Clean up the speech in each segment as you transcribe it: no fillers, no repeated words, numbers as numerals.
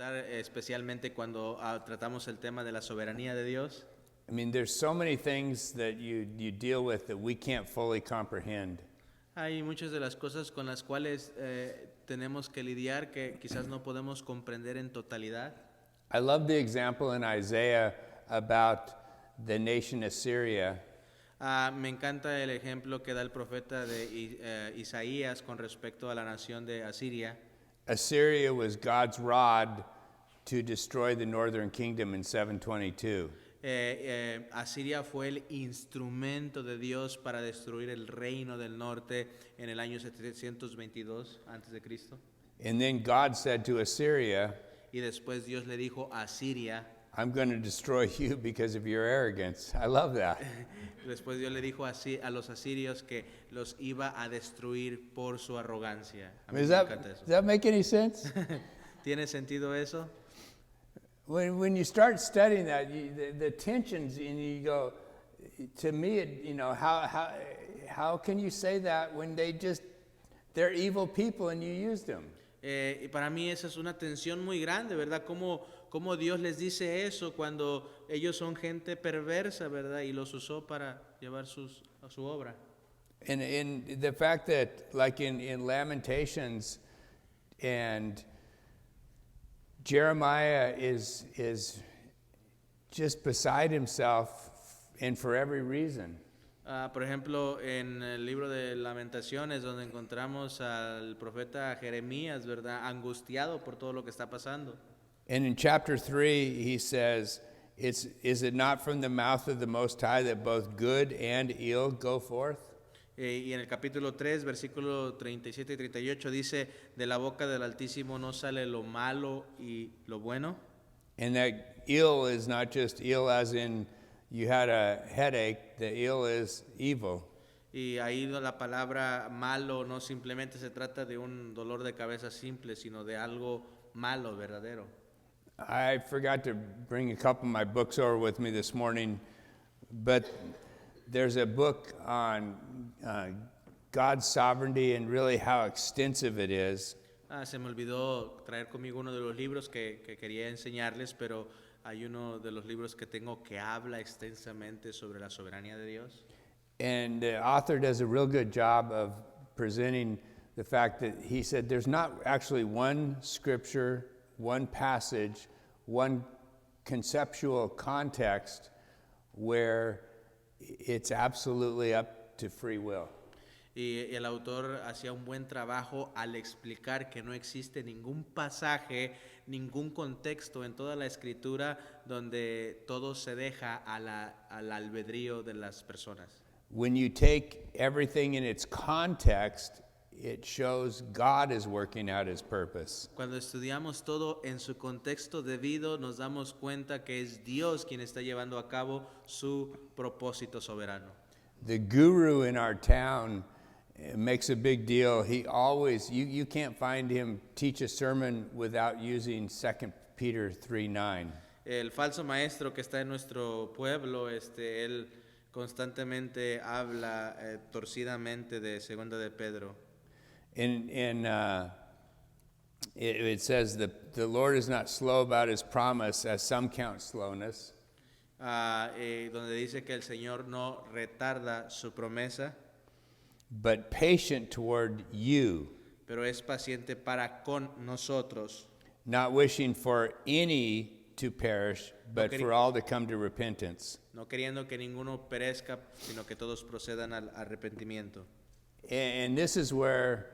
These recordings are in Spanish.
comentar especialmente cuando tratamos el tema de la soberanía de Dios. I mean, there's so many things that you deal with that we can't fully comprehend. Hay muchas de las cosas con las cuales tenemos que lidiar que quizás no podemos comprender en totalidad. I love the example in Isaiah about the nation Assyria. Me encanta el ejemplo que da el profeta de Isaías con respecto a la nación de Asiria. Assyria was God's rod to destroy the northern kingdom in 722. Asiria fue el instrumento de Dios para destruir el reino del norte en el año 722 antes de Cristo. And then God said to Assyria, Y después Dios le dijo a Asiria, I'm going to destroy you because of your arrogance. I love that. después Dios le dijo a los asirios que los iba a destruir por su arrogancia. A mí Does me that, encanta eso. does that make any sense? ¿Tiene sentido eso? When you start studying that, the tensions, and you go, to me, how can you say that when they're evil people and you used them? Y para mí esa es una tensión muy grande, ¿verdad? ¿Cómo Dios les dice eso cuando ellos son gente perversa, ¿verdad? Y los usó para llevar a su obra. And the fact that, like in Lamentations, and Jeremiah is just beside himself, and for every reason. Por ejemplo, en el libro de Lamentaciones, donde encontramos al profeta Jeremías, ¿verdad? Angustiado por todo lo que está pasando. And in chapter 3, he says, is it not from the mouth of the Most High that both good and ill go forth? Y en el capítulo 3, versículo 37 y 38 dice, de la boca del Altísimo no sale lo malo y lo bueno. And that ill is not just ill as in you had a headache, the ill is evil. Y ahí la palabra malo no simplemente se trata de un dolor de cabeza simple, sino de algo malo, verdadero. I forgot to bring a couple of my books over with me this morning, but there's a book on God's sovereignty and really how extensive it is. Se me olvidó traer conmigo uno de los libros que quería enseñarles, pero hay uno de los libros que tengo que habla extensamente sobre la soberanía de Dios. And the author does a real good job of presenting the fact that he said there's not actually one scripture, one passage, one conceptual context where it's absolutely up to free will. Y el autor hacía un buen trabajo al explicar que no existe ningún pasaje, ningún contexto en toda la escritura donde todo se deja al albedrío de las personas. When you take everything in its context, it shows God is working out his purpose. Cuando estudiamos todo en su contexto debido, nos damos cuenta que es Dios quien está llevando a cabo su propósito soberano. The guru in our town makes a big deal. He always, you can't find him teach a sermon without using 2 Peter 3:9. El falso maestro que está en nuestro pueblo, él constantemente habla torcidamente de Segunda de Pedro. It says that the Lord is not slow about his promise, as some count slowness. Donde dice que el Señor no retarda su promesa, but patient toward you, pero es paciente para con nosotros, not wishing for any to perish, but for all to come to repentance. No queriendo que ninguno perezca, sino que todos procedan al arrepentimiento. And this is where,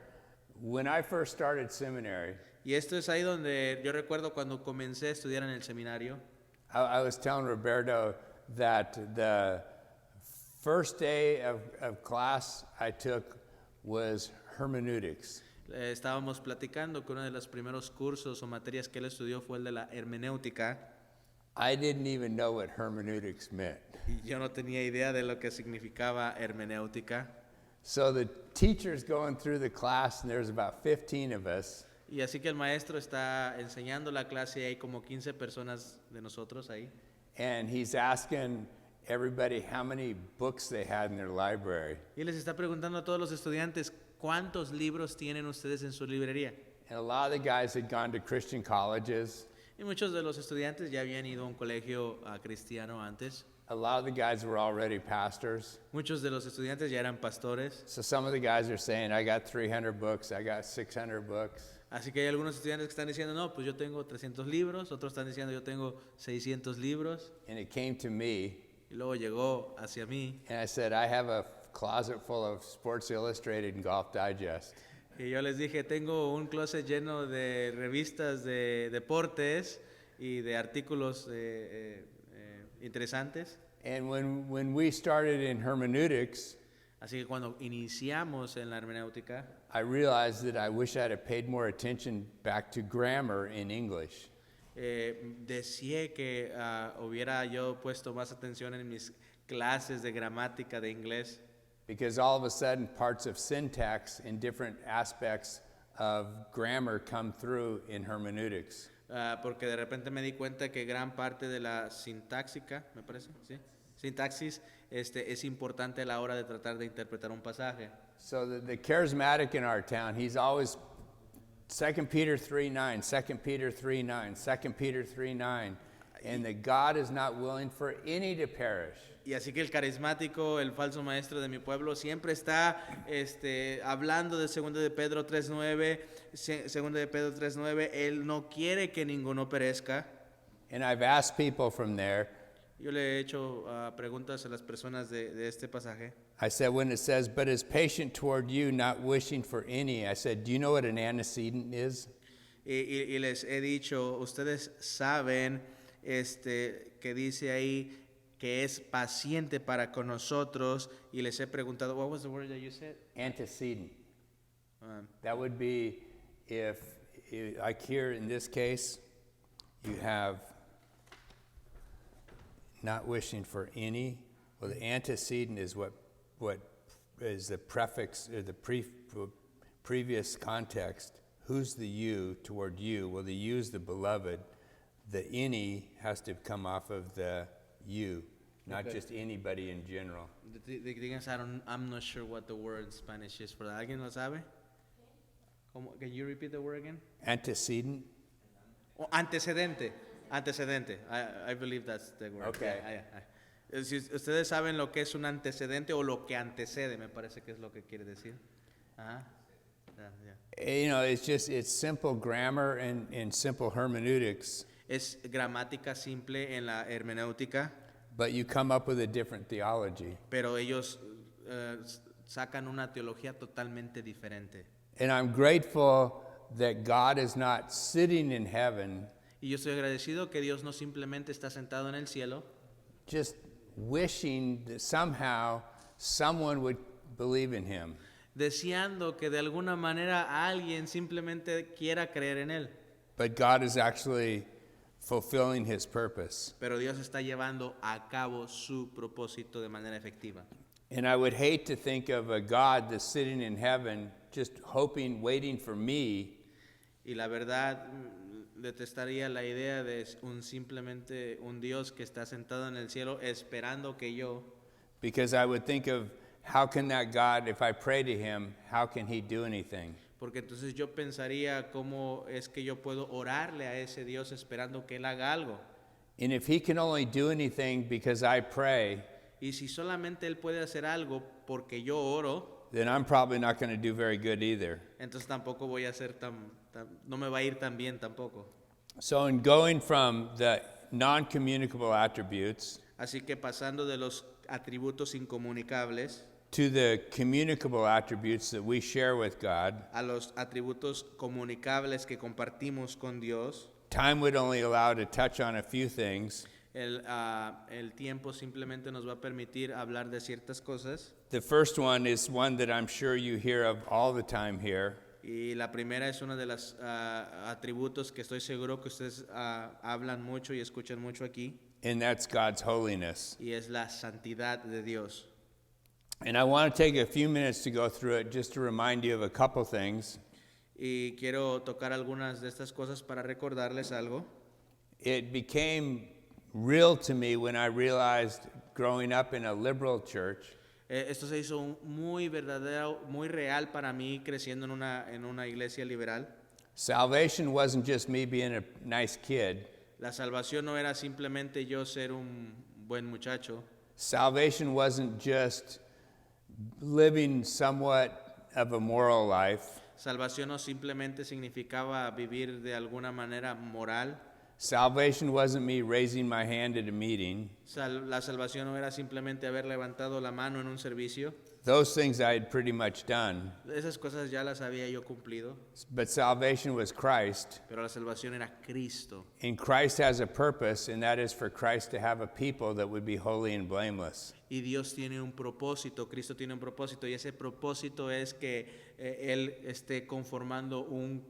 when I first started seminary, Y esto es ahí donde yo recuerdo cuando comencé a estudiar en el seminario. I was telling Roberto that the first day of class I took was hermeneutics. Estábamos platicando que uno de los primeros cursos o materias que él estudió fue el de la hermenéutica. I didn't even know what hermeneutics meant. Y yo no tenía idea de lo que significaba hermenéutica. So the teacher's going through the class, and there's about 15 of us. Y así que el maestro está enseñando la clase y hay como 15 personas de nosotros ahí. And he's asking everybody how many books they had in their library. Y les está preguntando a todos los estudiantes, ¿cuántos libros tienen ustedes en su librería? And a lot of the guys had gone to Christian colleges. Y muchos de los estudiantes ya habían ido a un colegio cristiano antes. A lot of the guys were already pastors. Muchos de los estudiantes ya eran pastores. So some of the guys are saying, I got 300 books, I got 600 books. Así que hay algunos estudiantes que están diciendo, no, pues yo tengo 300 libros. Otros están diciendo, yo tengo 600 libros. And it came to me, Y luego llegó hacia mí. and I said, I have a closet full of Sports Illustrated and Golf Digest. Y yo les dije, tengo un closet lleno de revistas de deportes y de artículos interesantes. And when we started in hermeneutics, Así que cuando iniciamos en la hermenéutica, I realized that I wish I'd have paid more attention back to grammar in English. deseé que hubiera yo puesto más atención en mis clases de gramática de inglés. Because all of a sudden, parts of syntax and different aspects of grammar come through in hermeneutics. Porque de repente me di cuenta que gran parte de la sintáxica, me parece, ¿sí? Sintaxis es importante a la hora de tratar de interpretar un pasaje. So the charismatic in our town, he's always 2 Peter 3:9, 2 Peter 3:9, 2 Peter 3:9, and that God is not willing for any to perish. Y así que el carismático, el falso maestro de mi pueblo, siempre está hablando de 2 de Pedro 3:9, 2 de Pedro 3:9, él no quiere que ninguno perezca. And I've asked people from there, Yo le he hecho preguntas a las personas de este pasaje. I said, when it says, but is patient toward you, not wishing for any, I said, do you know what an antecedent is? Y les he dicho, ustedes saben que dice ahí que es paciente para con nosotros, y les he preguntado, what was the word that you said? Antecedent. That would be if, like here in this case, you have not wishing for any. Well, the antecedent is what is the prefix or the previous context. Who's the you toward you? Well, the you is the beloved. The any has to come off of the you, not Okay. just anybody in general. I'm not sure what the word in Spanish is for that. ¿Alguien lo sabe? Can you repeat the word again? Antecedent. Oh, antecedente. Antecedente. I believe that's the word. Okay. Si ustedes saben lo que es un antecedente o lo que antecede, me parece que es lo que quiere decir. Ajá. Yeah. You know, it's simple grammar and simple hermeneutics, Es gramática simple en la hermenéutica, but you come up with a different theology. pero ellos sacan una teología totalmente diferente. And I'm grateful that God is not sitting in heaven Y yo estoy agradecido que Dios no simplemente está sentado en el cielo, just wishing that somehow someone would believe in him. deseando que de alguna manera alguien simplemente quiera creer en Él. But God is actually fulfilling his purpose. Pero Dios está llevando a cabo su propósito de manera efectiva. And I would hate to think of a God that's sitting in heaven just hoping, waiting for me. Y la verdad, detestaría la idea de simplemente un Dios que está sentado en el cielo esperando que yo, Because I would think of how can that God, if I pray to him, how can he do anything? porque entonces yo pensaría cómo es que yo puedo orarle a ese Dios esperando que Él haga algo. And if he can only do anything because I pray, Y si solamente Él puede hacer algo porque yo oro, then I'm probably not going to do very good either. entonces tampoco voy a ser no me va a ir tan bien tampoco. So in going from the non-communicable attributes Así que pasando de los atributos incomunicables to the communicable attributes that we share with God, a los atributos comunicables que compartimos con Dios, time would only allow to touch on a few things. el tiempo simplemente nos va a permitir hablar de ciertas cosas. The first one is one that I'm sure you hear of all the time here, Y la primera es uno de los atributos que estoy seguro que ustedes hablan mucho y escuchan mucho aquí, and that's God's holiness. y es la santidad de Dios. And I want to take a few minutes to go through it just to remind you of a couple things. Y quiero tocar algunas de estas cosas para recordarles algo. It became real to me when I realized growing up in a liberal church Esto se hizo muy verdadero, muy real para mí creciendo en una iglesia liberal. Salvation wasn't just me being a nice kid. La salvación no era simplemente yo ser un buen muchacho. Salvation wasn't just living somewhat of a moral life. Salvación no simplemente significaba vivir de alguna manera moral. Salvation wasn't me raising my hand at a meeting. La salvación no era simplemente haber levantado la mano en un servicio. Those things I had pretty much done. Esas cosas ya las había yo cumplido. But salvation was Christ. Pero la salvación era Cristo. And Christ has a purpose, and that is for Christ to have a people that would be holy and blameless. Y Dios tiene un propósito, Cristo tiene un propósito, y ese propósito es que Él esté conformando un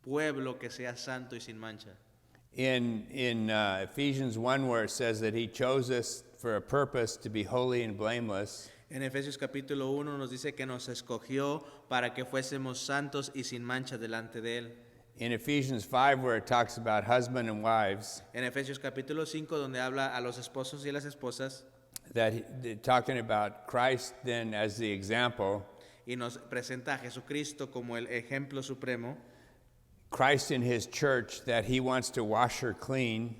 pueblo que sea santo y sin mancha. In Ephesians 1, where it says that he chose us for a purpose to be holy and blameless, En Efesios capítulo 1 nos dice que nos escogió para que fuésemos santos y sin mancha delante de Él. in Ephesians 5, where it talks about husband and wives, En Efesios capítulo 5, donde habla a los esposos y las esposas, talking about Christ then as the example, y nos presenta a Jesucristo como el ejemplo supremo, Christ in his church, that he wants to wash her clean.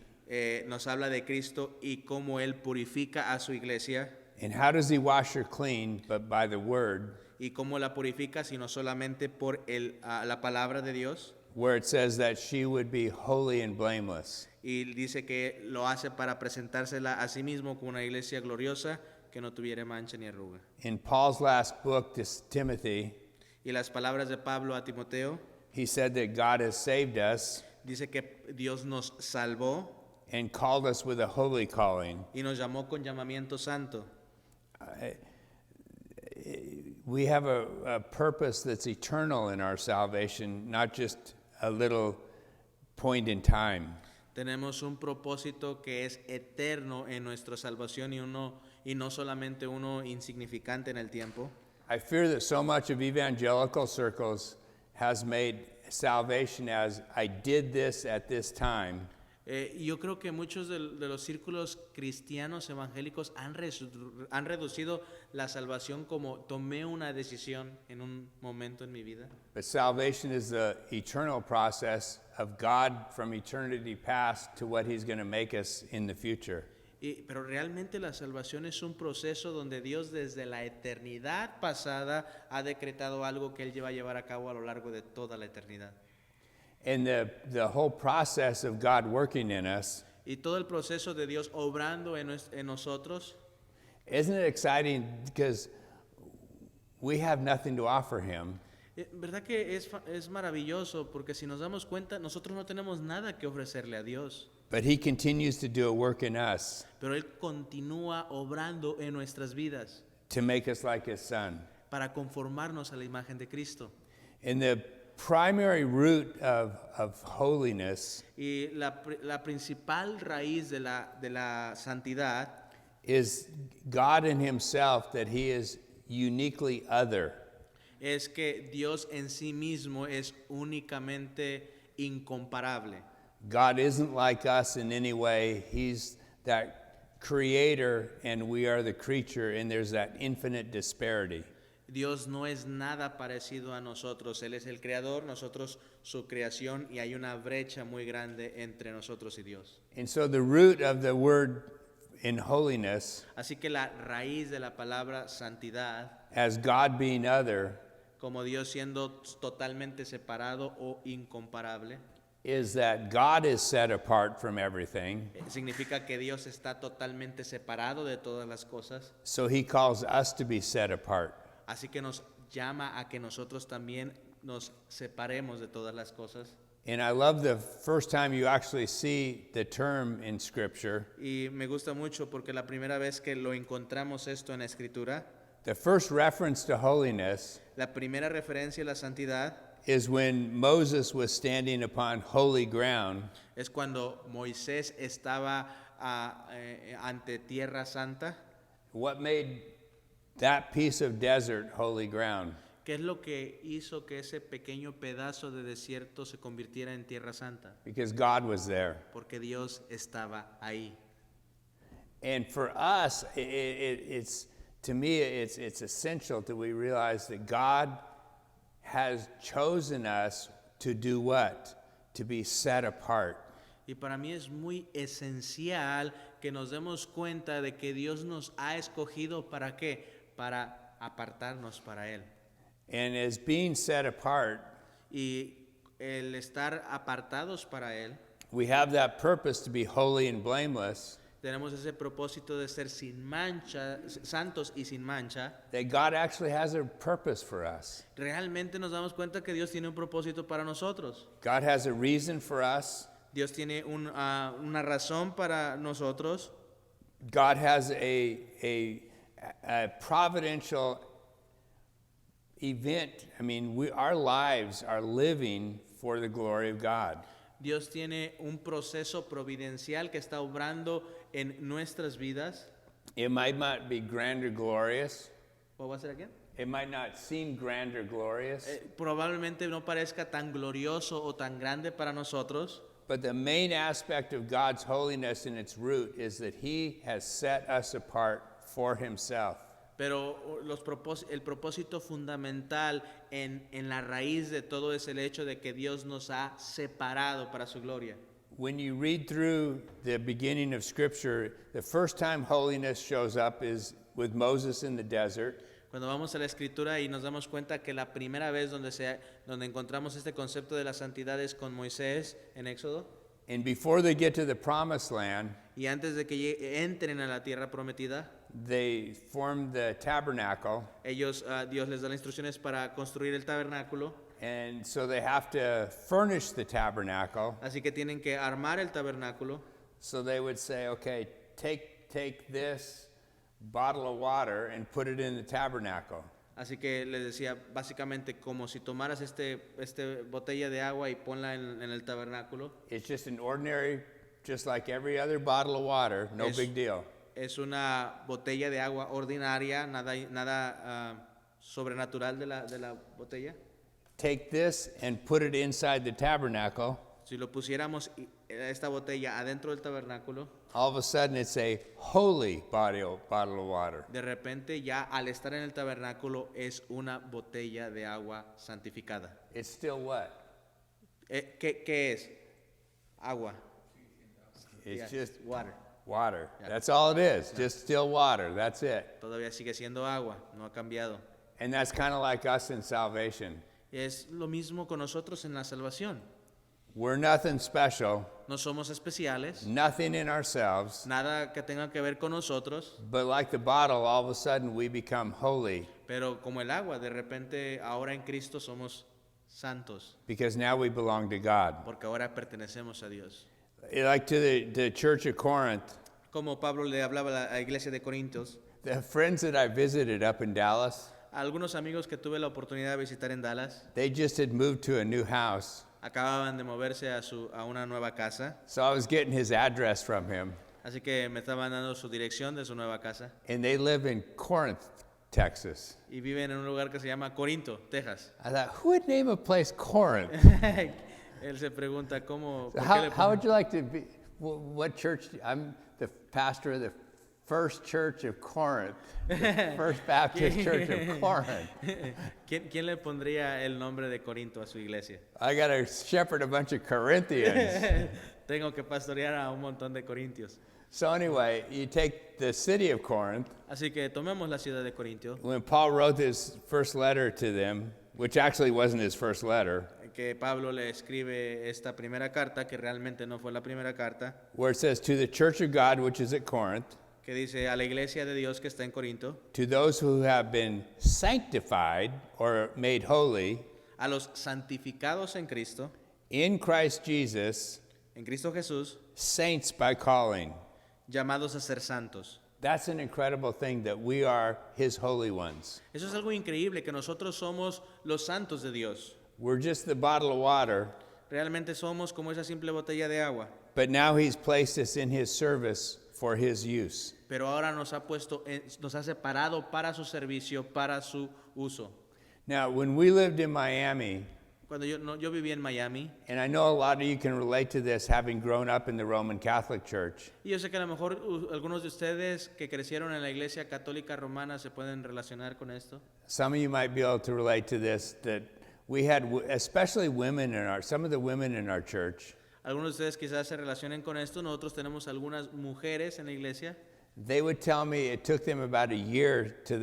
nos habla de Cristo y cómo Él purifica a su iglesia. And how does he wash her clean? But by the word, ¿Y cómo la purifica? Sino solamente por la palabra de Dios. where it says that she would be holy and blameless. Y dice que lo hace para presentársela a sí mismo como una iglesia gloriosa que no tuviera mancha ni arruga. In Paul's last book to Timothy, Y las palabras de Pablo a Timoteo, he said that God has saved us dice que Dios nos salvó and called us with a holy calling. y nos llamó con llamamiento santo. We have a purpose that's eternal in our salvation, not just a little point in time. Tenemos un propósito que es eterno en nuestra salvación y no solamente uno insignificante en el tiempo. I fear that so much of evangelical circles has made salvation as I did this at this time. Yo creo que muchos de los círculos cristianos evangélicos han reducido la salvación como tomé una decisión en un momento en mi vida. But salvation is the eternal process of God from eternity past to what he's going to make us in the future. Pero realmente la salvación es un proceso donde Dios desde la eternidad pasada ha decretado algo que Él va a llevar a cabo a lo largo de toda la eternidad. And the whole process of God working in us, Y todo el proceso de Dios obrando en nosotros, isn't it exciting because we have nothing to offer him, ¿verdad que es maravilloso? Porque si nos damos cuenta, nosotros no tenemos nada que ofrecerle a Dios, but he continues to do a work in us pero Él continúa obrando en nuestras vidas to make us like his son. para conformarnos a la imagen de Cristo. And the primary root of holiness Y la principal raíz de la santidad is God in himself, that he is uniquely other. es que Dios en sí mismo es únicamente incomparable. God isn't like us in any way. He's that creator and we are the creature, and there's that infinite disparity. Dios no es nada parecido a nosotros. Él es el creador, nosotros su creación, y hay una brecha muy grande entre nosotros y Dios. And so the root of the word in holiness, Así que la raíz de la palabra santidad, as God being other, como Dios siendo totalmente separado o incomparable, is that God is set apart from everything. significa que Dios está totalmente separado de todas las cosas. So he calls us to be set apart. Así que nos llama a que nosotros también nos separemos de todas las cosas. And I love the first time you actually see the term in Scripture. Y me gusta mucho porque la primera vez que lo encontramos esto en la Escritura, The first reference to holiness la primera referencia a la santidad is when Moses was standing upon holy ground, es cuando Moisés estaba ante tierra santa. what made that piece of desert holy ground? ¿Qué es lo que hizo que ese pequeño pedazo de desierto se convirtiera en tierra santa? Because God was there. Porque Dios estaba ahí. And for us, it's to me, it's essential that we realize that God has chosen us to do what? To be set apart. Y para mí es muy esencial que nos demos cuenta de que Dios nos ha escogido ¿para qué? Para apartarnos para Él. And as being set apart, Y el estar apartados para Él, we have that purpose to be holy and blameless, tenemos ese propósito de ser sin mancha, santos y sin mancha. that God actually has a purpose for us. Realmente nos damos cuenta que Dios tiene un propósito para nosotros. God has a reason for us. Dios tiene una razón para nosotros. God has a providential event. I mean, our lives are living for the glory of God. Dios tiene un proceso providencial que está obrando en nuestras vidas. It might not be grand or glorious. ¿Puedo hacer aquí? It might not seem grand or glorious. Probablemente no parezca tan glorioso o tan grande para nosotros. But the main aspect of God's holiness in its root is that He has set us apart for Himself. Pero el propósito fundamental en la raíz de todo es el hecho de que Dios nos ha separado para su gloria. When you read through the beginning of Scripture, the first time holiness shows up is with Moses in the desert. Cuando vamos a la Escritura y nos damos cuenta que la primera vez donde encontramos este concepto de la santidad es con Moisés en Éxodo. And before they get to the promised land, Y antes de que entren a la tierra prometida, they form the tabernacle. Dios les da las instrucciones para construir el tabernáculo. And so they have to furnish the tabernacle. Así que tienen que armar el tabernáculo. So they would say, okay, take this bottle of water and put it in the tabernacle. Así que les decía básicamente como si tomaras este botella de agua y ponla en el tabernáculo. It's just an ordinary, just like every other bottle of water, no big deal. Es una botella de agua ordinaria, nada sobrenatural de la botella. Take this and put it inside the tabernacle. Si lo pusiéramos esta botella adentro del tabernáculo, All of a sudden it's a holy bottle of water. de repente ya al estar en el tabernáculo es una botella de agua santificada. It's still what? ¿Qué es? Agua. It's Yeah, just water. water. Yeah. That's all it is. Just still water. That's it. Todavía sigue siendo agua, no ha cambiado. And that's kind of like us in salvation. Es lo mismo con nosotros en la salvación. We're nothing special, No somos especiales, nothing in ourselves, nada que tenga que ver con nosotros, but like the bottle, all of a sudden we become holy pero como el agua, de repente ahora en Cristo somos santos, because now we belong to God. porque ahora pertenecemos a Dios. Like to the church of Corinth, Como Pablo le hablaba a la iglesia de Corintios, the friends that I visited up in Dallas, a algunos amigos que tuve la oportunidad de visitar en Dallas, they just had moved to a new house. acababan de moverse a una nueva casa, So I was getting his address from him, así que me estaban dando su dirección de su nueva casa, and they live in Corinth, Texas. y viven en un lugar que se llama Corinto, Texas. I thought, who would name a place Corinth? Él se pregunta cómo, ¿por qué How le would you like to be? What church? I'm the pastor of the First Church of Corinth, the First Baptist Church of Corinth. ¿Quién le pondría el nombre de Corinto a su iglesia? I got to shepherd a bunch of Corinthians. Tengo que pastorear a un montón de corintios. So anyway, you take the city of Corinth. Así que tomemos la ciudad de Corintio, When Paul wrote his first letter to them, which actually wasn't his first letter, que Pablo le escribe esta primera carta, que realmente no fue la primera carta, where it says, to the church of God which is at Corinth, que dice a la iglesia de Dios que está en Corinto, to those who have been sanctified or made holy a los santificados en Cristo, in Christ Jesus, en Cristo Jesús, saints by calling. llamados a ser santos. That's an incredible thing that we are his holy ones. Eso es algo increíble, que nosotros somos los santos de Dios. We're just the bottle of water, Realmente somos como esa simple botella de agua, but now he's placed us in his service for his use. pero ahora nos ha separado para su servicio, para su uso. Now, when we lived in Miami, Cuando yo viví en Miami, and I know a lot of you can relate to this having grown up in the Roman Catholic Church, y yo sé que a lo mejor algunos de ustedes que crecieron en la iglesia católica romana se pueden relacionar con esto. some of you might be able to relate to this, that we had, especially some of the women in our church, Algunos de ustedes quizás se relacionen con esto. Nosotros tenemos algunas mujeres en la iglesia. they would tell me it took them about a year till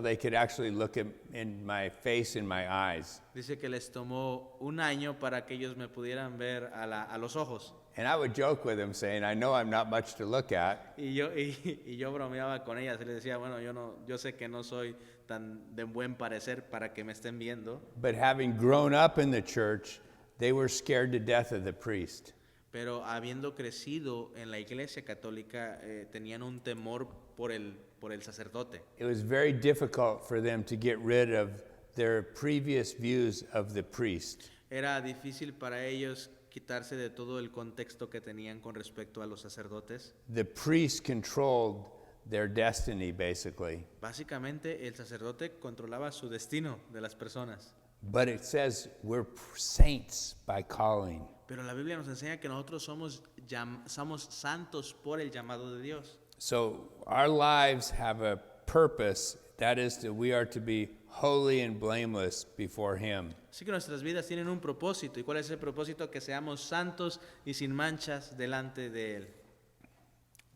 they could actually look in my face, in my eyes. Dice que les tomó un año para que ellos me pudieran ver a los ojos. And I would joke with them saying, I know I'm not much to look at, Y yo bromeaba con ellas y les decía, bueno, yo sé que no soy tan de buen parecer para que me estén viendo, but having grown up in the church, they were scared to death of the priest. pero habiendo crecido en la iglesia católica, tenían un temor por el sacerdote. It was very difficult for them to get rid of their previous views of the priest. Era difícil para ellos quitarse de todo el contexto que tenían con respecto a los sacerdotes. The priest controlled their destiny, basically. Básicamente, el sacerdote controlaba su destino de las personas. But it says we're saints by calling. Pero la Biblia nos enseña que nosotros somos santos por el llamado de Dios. So our lives have a purpose, that is that we are to be holy and blameless before Him. Así que nuestras vidas tienen un propósito. ¿Y cuál es el propósito? Que seamos santos y sin manchas delante de Él.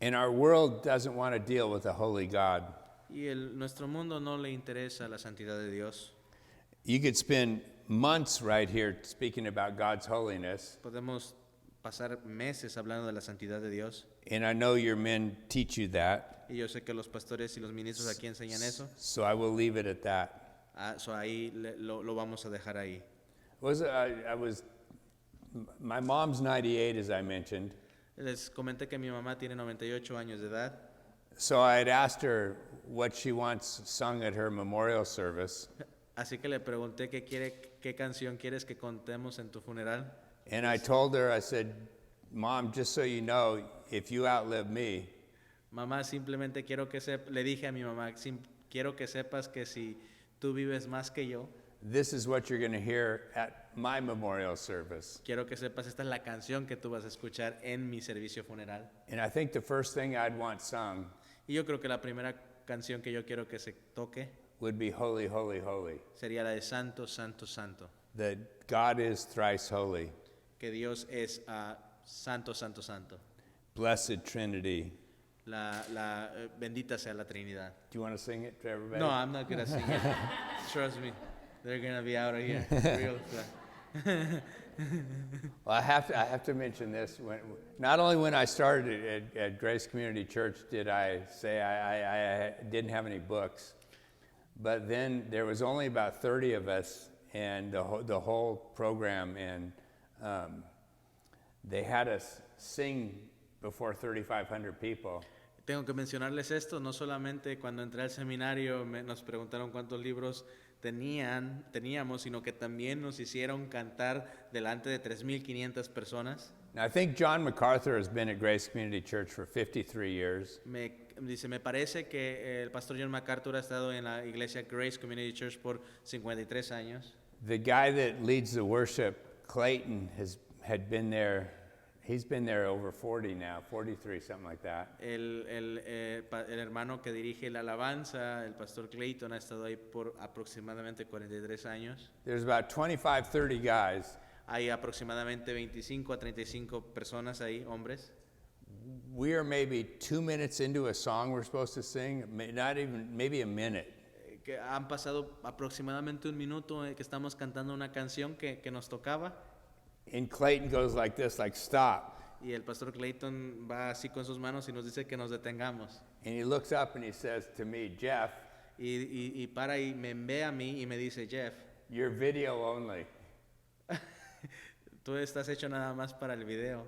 And our world doesn't want to deal with a holy God. Y nuestro mundo no le interesa la santidad de Dios. You could spend months right here speaking about God's holiness, Podemos pasar meses hablando de la santidad de Dios. and I know your men teach you that, Y yo sé que los pastores y los ministros aquí enseñan eso. so I will leave it at that. Ahí lo vamos a dejar ahí. My mom's 98, as I mentioned, Les comenté que mi mamá tiene 98 años de edad. so I had asked her what she wants sung at her memorial service, Así que le pregunté qué canción quieres que contemos en tu funeral. and I told her, I said, Mom, just so you know, if you outlive me, Mamá, simplemente le dije a mi mamá, quiero que sepas que si tú vives más que yo, this is what you're going to hear at my memorial service. quiero que sepas, esta es la canción que tú vas a escuchar en mi servicio funeral. And I think the first thing I'd want sung Y yo creo que la primera canción que yo quiero que se toque would be Holy, Holy, Holy. sería la de Santo, Santo, Santo. That God is thrice holy, Que Dios es Santo, Santo, Santo. blessed Trinity. Bendita sea la Trinidad. Do you want to sing it to everybody? No, I'm not gonna sing it. Trust me, they're gonna be out of here real fast. Well, I have to mention this. Not only when I started at Grace Community Church did I say I didn't have any books, but then there was only about 30 of us and the whole program, and they had us sing before 3,500 people. Tengo que mencionarles esto, no solamente cuando entré al seminario nos preguntaron cuántos libros teníamos, sino que también nos hicieron cantar delante de 3,500 personas. Now, I think John MacArthur has been at Grace Community Church for 53 years. Me parece que el pastor John MacArthur ha estado en la iglesia Grace Community Church por 53 años. The guy that leads the worship, Clayton, had been there. He's been there over 40 now, 43, something like that. El hermano que dirige la alabanza, el pastor Clayton, ha estado ahí por aproximadamente 43 años. There's about 25, 30 guys. Hay aproximadamente 25 a 35 personas ahí, hombres. We are maybe 2 minutes into a song we're supposed to sing, not even, maybe a minute. Que han pasado aproximadamente un minuto que estamos cantando una canción que nos tocaba. And Clayton goes like this, like, stop. Y el pastor Clayton va así con sus manos y nos dice que nos detengamos. And he looks up and he says to me, Jeff, Y para y me ve a mí y me dice, Jeff, you're video only. tú estás hecho nada más para el video.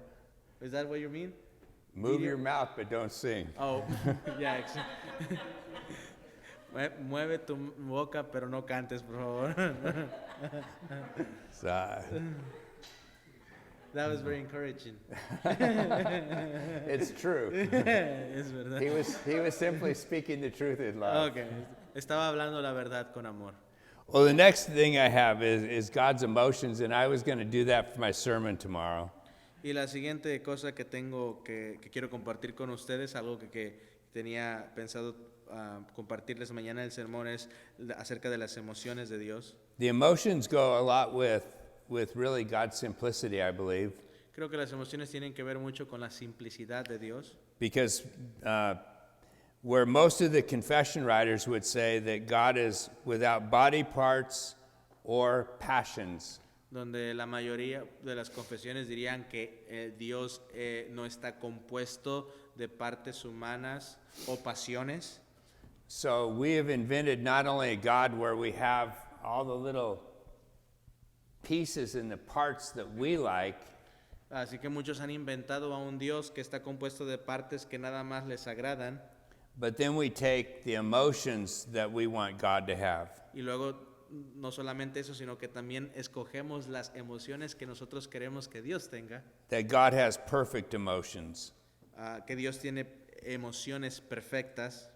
Is that what you mean? Move Video? your mouth, but don't sing. Oh, yeah. Mueve tu boca, pero no cantes, por favor. So, That was very encouraging. it's true. Es verdad. He was simply speaking the truth in love. Okay. Estaba hablando la verdad con amor. Well, the next thing I have is God's emotions, and I was going to do that for my sermon tomorrow. Y la siguiente cosa que tengo que quiero compartir con ustedes, algo que tenía pensado compartirles mañana el sermón es acerca de las emociones de Dios. The emotions go a lot with really God's simplicity, I believe, Creo que las emociones tienen que ver mucho con la simplicidad de Dios, because where most of the confession writers would say that God is without body parts or passions. donde la mayoría de las confesiones dirían que Dios no está compuesto de partes humanas o pasiones. So we have invented not only a God where we have all the little pieces and the parts that we like, Así que muchos han inventado a un Dios que está compuesto de partes que nada más les agradan, but then we take the emotions that we want God to have. y luego no solamente eso, sino que también escogemos las emociones que nosotros queremos que Dios tenga, That God has perfect emotions, que Dios tiene emociones perfectas,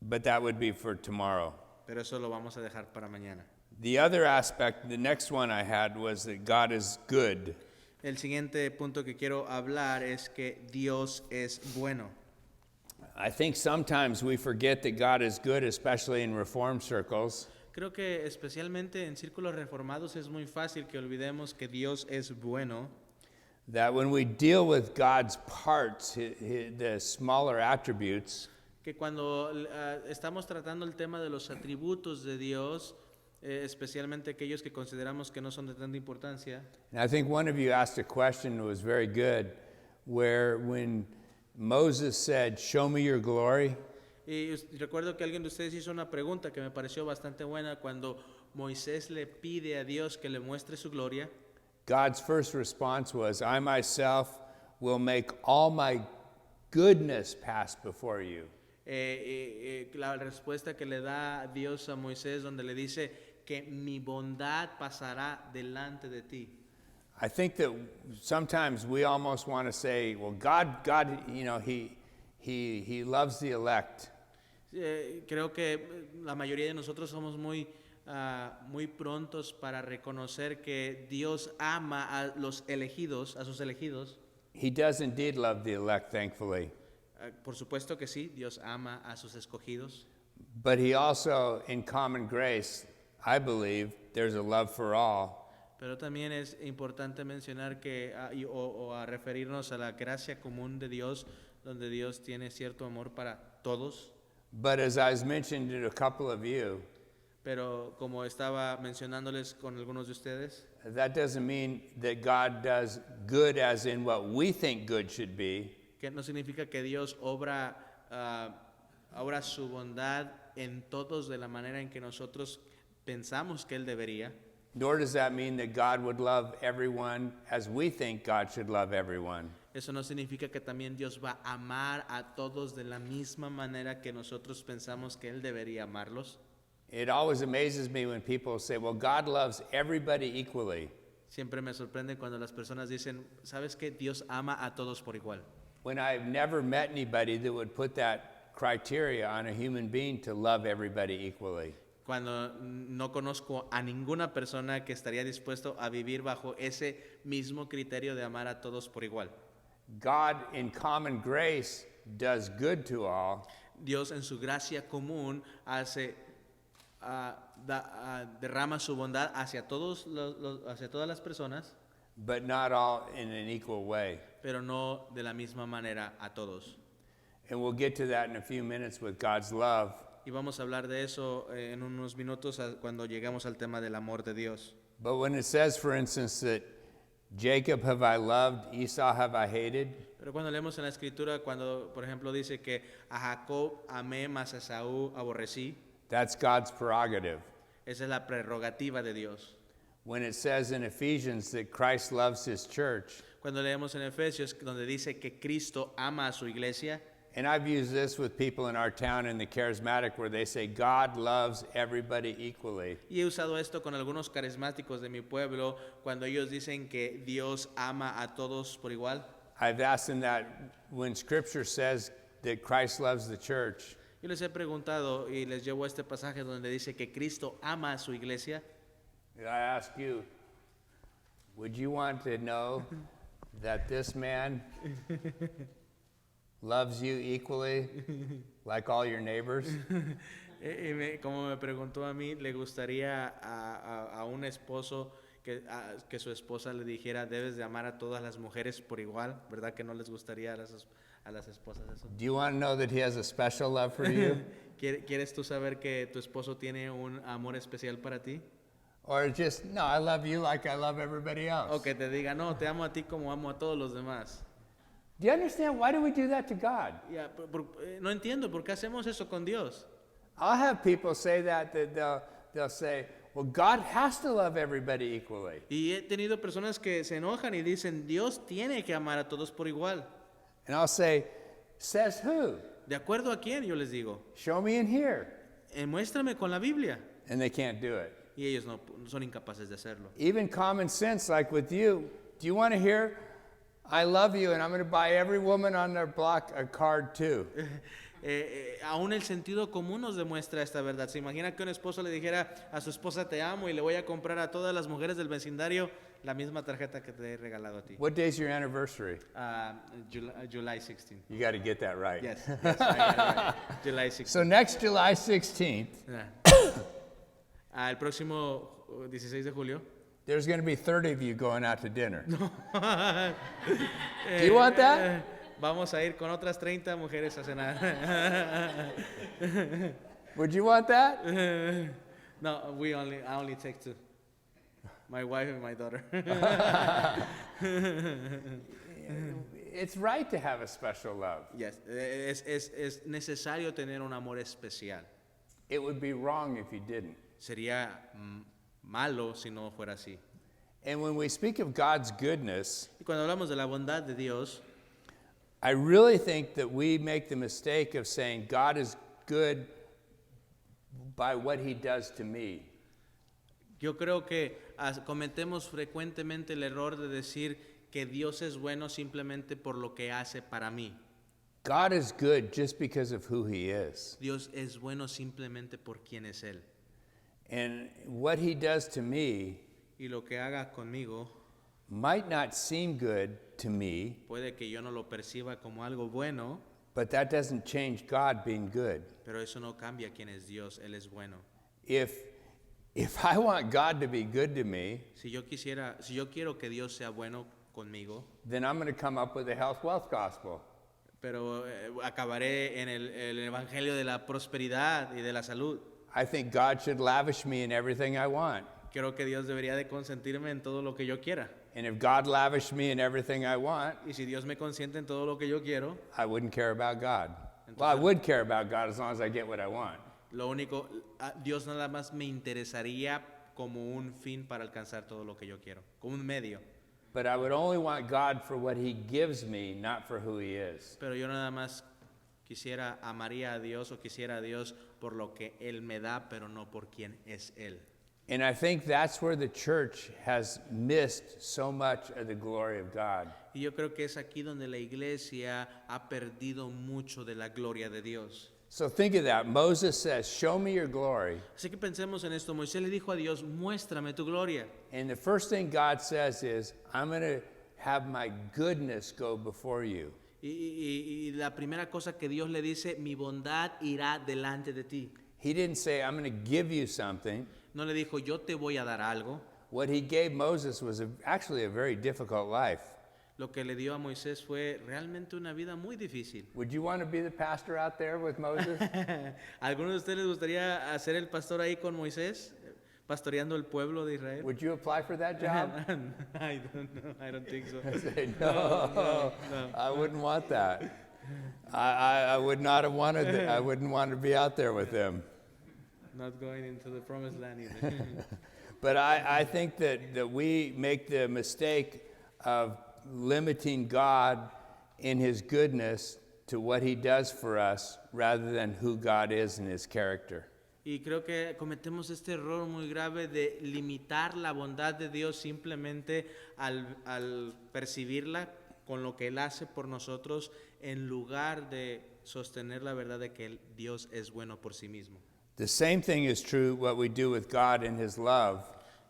but that would be for tomorrow. pero eso lo vamos a dejar para mañana. The other aspect, the next one I had, was that God is good. El siguiente punto que quiero hablar es que Dios es bueno. I think sometimes we forget that God is good, especially in Reformed circles. Creo que especialmente en círculos reformados es muy fácil que olvidemos que Dios es bueno, That when we deal with God's parts, the smaller attributes, que cuando estamos tratando el tema de los atributos de Dios, especialmente aquellos que consideramos que no son de tanta importancia, and I think one of you asked a question that was very good, where when Moses said, "Show me your glory," y recuerdo que alguien de ustedes hizo una pregunta que me pareció bastante buena cuando Moisés le pide a Dios que le muestre su gloria. God's first response was, "I myself will make all my goodness pass before you." La respuesta que le da Dios a Moisés, donde le dice que mi bondad pasará delante de ti. I think that sometimes we almost want to say, "Well, God, you know, He loves the elect." Creo que la mayoría de nosotros somos muy prontos para reconocer que Dios ama a los elegidos, a sus elegidos. He does indeed love the elect, thankfully. Por supuesto que sí, Dios ama a sus escogidos. But He also, in common grace, I believe, there's a love for all. Pero también es importante mencionar que, o a referirnos a la gracia común de Dios, donde Dios tiene cierto amor para todos. But as I was mentioning to a couple of you, Pero como estaba mencionándoles con algunos de ustedes, that doesn't mean that God does good as in what we think good should be. que no significa que Dios obra su bondad en todos de la manera en que nosotros pensamos que Él debería. Nor does that mean that God would love everyone as we think God should love everyone. Eso no significa que también Dios va a amar a todos de la misma manera que nosotros pensamos que Él debería amarlos. It always amazes me when people say, "Well, God loves everybody equally." Siempre me sorprende cuando las personas dicen, ¿sabes qué? Dios ama a todos por igual. When I've never met anybody that would put that criteria on a human being to love everybody equally. Cuando no conozco a ninguna persona que estaría dispuesto a vivir bajo ese mismo criterio de amar a todos por igual. God, in common grace, does good to all, Dios en su gracia común derrama su bondad hacia hacia todas las personas, but not all in an equal way. pero no de la misma manera a todos. And we'll get to that in a few minutes with God's love. Y vamos a hablar de eso en unos minutos cuando lleguemos al tema del amor de Dios. But when it says, for instance, that Jacob have I loved, Esau have I hated, Pero cuando leemos en la escritura, cuando por ejemplo dice que a Jacob amé, mas a Esaú aborrecí, that's God's prerogative. esa es la prerrogativa de Dios. When it says in Ephesians that Christ loves his church, Cuando leemos en Efesios donde dice que Cristo ama a su iglesia, and I've used this with people in our town in the charismatic where they say God loves everybody equally. y he usado esto con algunos carismáticos de mi pueblo cuando ellos dicen que Dios ama a todos por igual. I've asked them that when scripture says that Christ loves the church, Yo les he preguntado y les llevo este pasaje donde dice que Cristo ama a su iglesia. I ask you, would you want to know that this man loves you equally, like all your neighbors? Como me preguntó a mí, le gustaría a un esposo que su esposa le dijera, debes de amar a todas las mujeres por igual, ¿verdad que no les gustaría a las esposas eso? Do you want to know that he has a special love for you? ¿Quieres tú saber que tu esposo tiene un amor especial para ti? Or just, no, I love you like I love everybody else? O que te diga, no, te amo a ti como amo a todos los demás. Do you understand? Why do we do that to God? Ya, no entiendo por qué hacemos eso con Dios. I'll have people say that they'll say, well, God has to love everybody equally. Y he tenido personas que se enojan y dicen, Dios tiene que amar a todos por igual. And I'll say, says who? ¿De acuerdo a quién? Yo les digo, Show me in here. Muéstrame con la Biblia. And they can't do it. Y ellos no son incapaces de hacerlo. Even common sense, like with you, do you want to hear, I love you, and I'm going to buy every woman on their block a card too? Aún el sentido común nos demuestra esta verdad. Se imagina que un esposo le dijera a su esposa te amo y le voy a comprar a todas las mujeres del vecindario la misma tarjeta que te he regalado a ti. What day's your anniversary? July 16th. You got to get that right. Yes, I got it right. July 16th. So next July 16th, El próximo 16 de julio. there's going to be 30 of you going out to dinner. Do you want that? Vamos a ir con otras 30 mujeres a cenar. Would you want that? No, I only take 2. My wife and my daughter. It's right to have a special love. Yes, es necesario tener un amor especial. It would be wrong if you didn't. Sería malo si no fuera así. And when we speak of God's goodness, Y cuando hablamos de la bondad de Dios, I really think that we make the mistake of saying God is good by what he does to me. yo creo que cometemos frecuentemente el error de decir que Dios es bueno simplemente por lo que hace para mí. God is good just because of who he is. Dios es bueno simplemente por quien es Él. And what he does to me Y lo que haga conmigo might not seem good to me, puede que yo no lo perciba como algo bueno, but that doesn't change God being good. pero eso no cambia quién es Dios. Él es bueno. If I want God to be good to me, Si yo quiero que Dios sea bueno conmigo, then I'm going to come up with a health wealth gospel. pero acabaré en el evangelio de la prosperidad y de la salud. I think God should lavish me in everything I want. Creo que Dios debería de consentirme en todo lo que yo quiera. And if God lavished me in everything I want, Y si Dios me consiente en todo lo que yo quiero, I wouldn't care about God. Well, I would care about God as long as I get what I want. Dios nada más me interesaría como un fin para alcanzar todo lo que yo quiero, como un medio. But I would only want God for what he gives me, not for who he is. Pero yo nada más amaría a Dios o quisiera a Dios por lo que Él me da, pero no por quien es Él. And I think that's where the church has missed so much of the glory of God. Y yo creo que es aquí donde la iglesia ha perdido mucho de la gloria de Dios. So think of that. Moses says, show me your glory. Así que pensemos en esto. Moisés le dijo a Dios, muéstrame tu gloria. And the first thing God says is, I'm going to have my goodness go before you. Y la primera cosa que Dios le dice, mi bondad irá delante de ti. He didn't say, I'm going to give you something. No le dijo, yo te voy a dar algo. What he gave Moses was actually a very difficult life. Lo que le dio a Moisés fue realmente una vida muy difícil. Would you want to be the pastor out there with Moses? ¿Alguno de ustedes les gustaría ser el pastor ahí con Moisés, pastoreando el pueblo de Israel? Would you apply for that job? I don't know. I don't think so. I say, no, I wouldn't want that. I would not have wanted. I wouldn't want to be out there with them. Not going into the promised land either. But I think that we make the mistake of limiting God in his goodness to what he does for us rather than who God is in his character. Y creo que cometemos este error muy grave de limitar la bondad de Dios simplemente al percibirla con lo que Él hace por nosotros en lugar de sostener la verdad de que Dios es bueno por sí mismo. The same thing is true what we do with God in his love.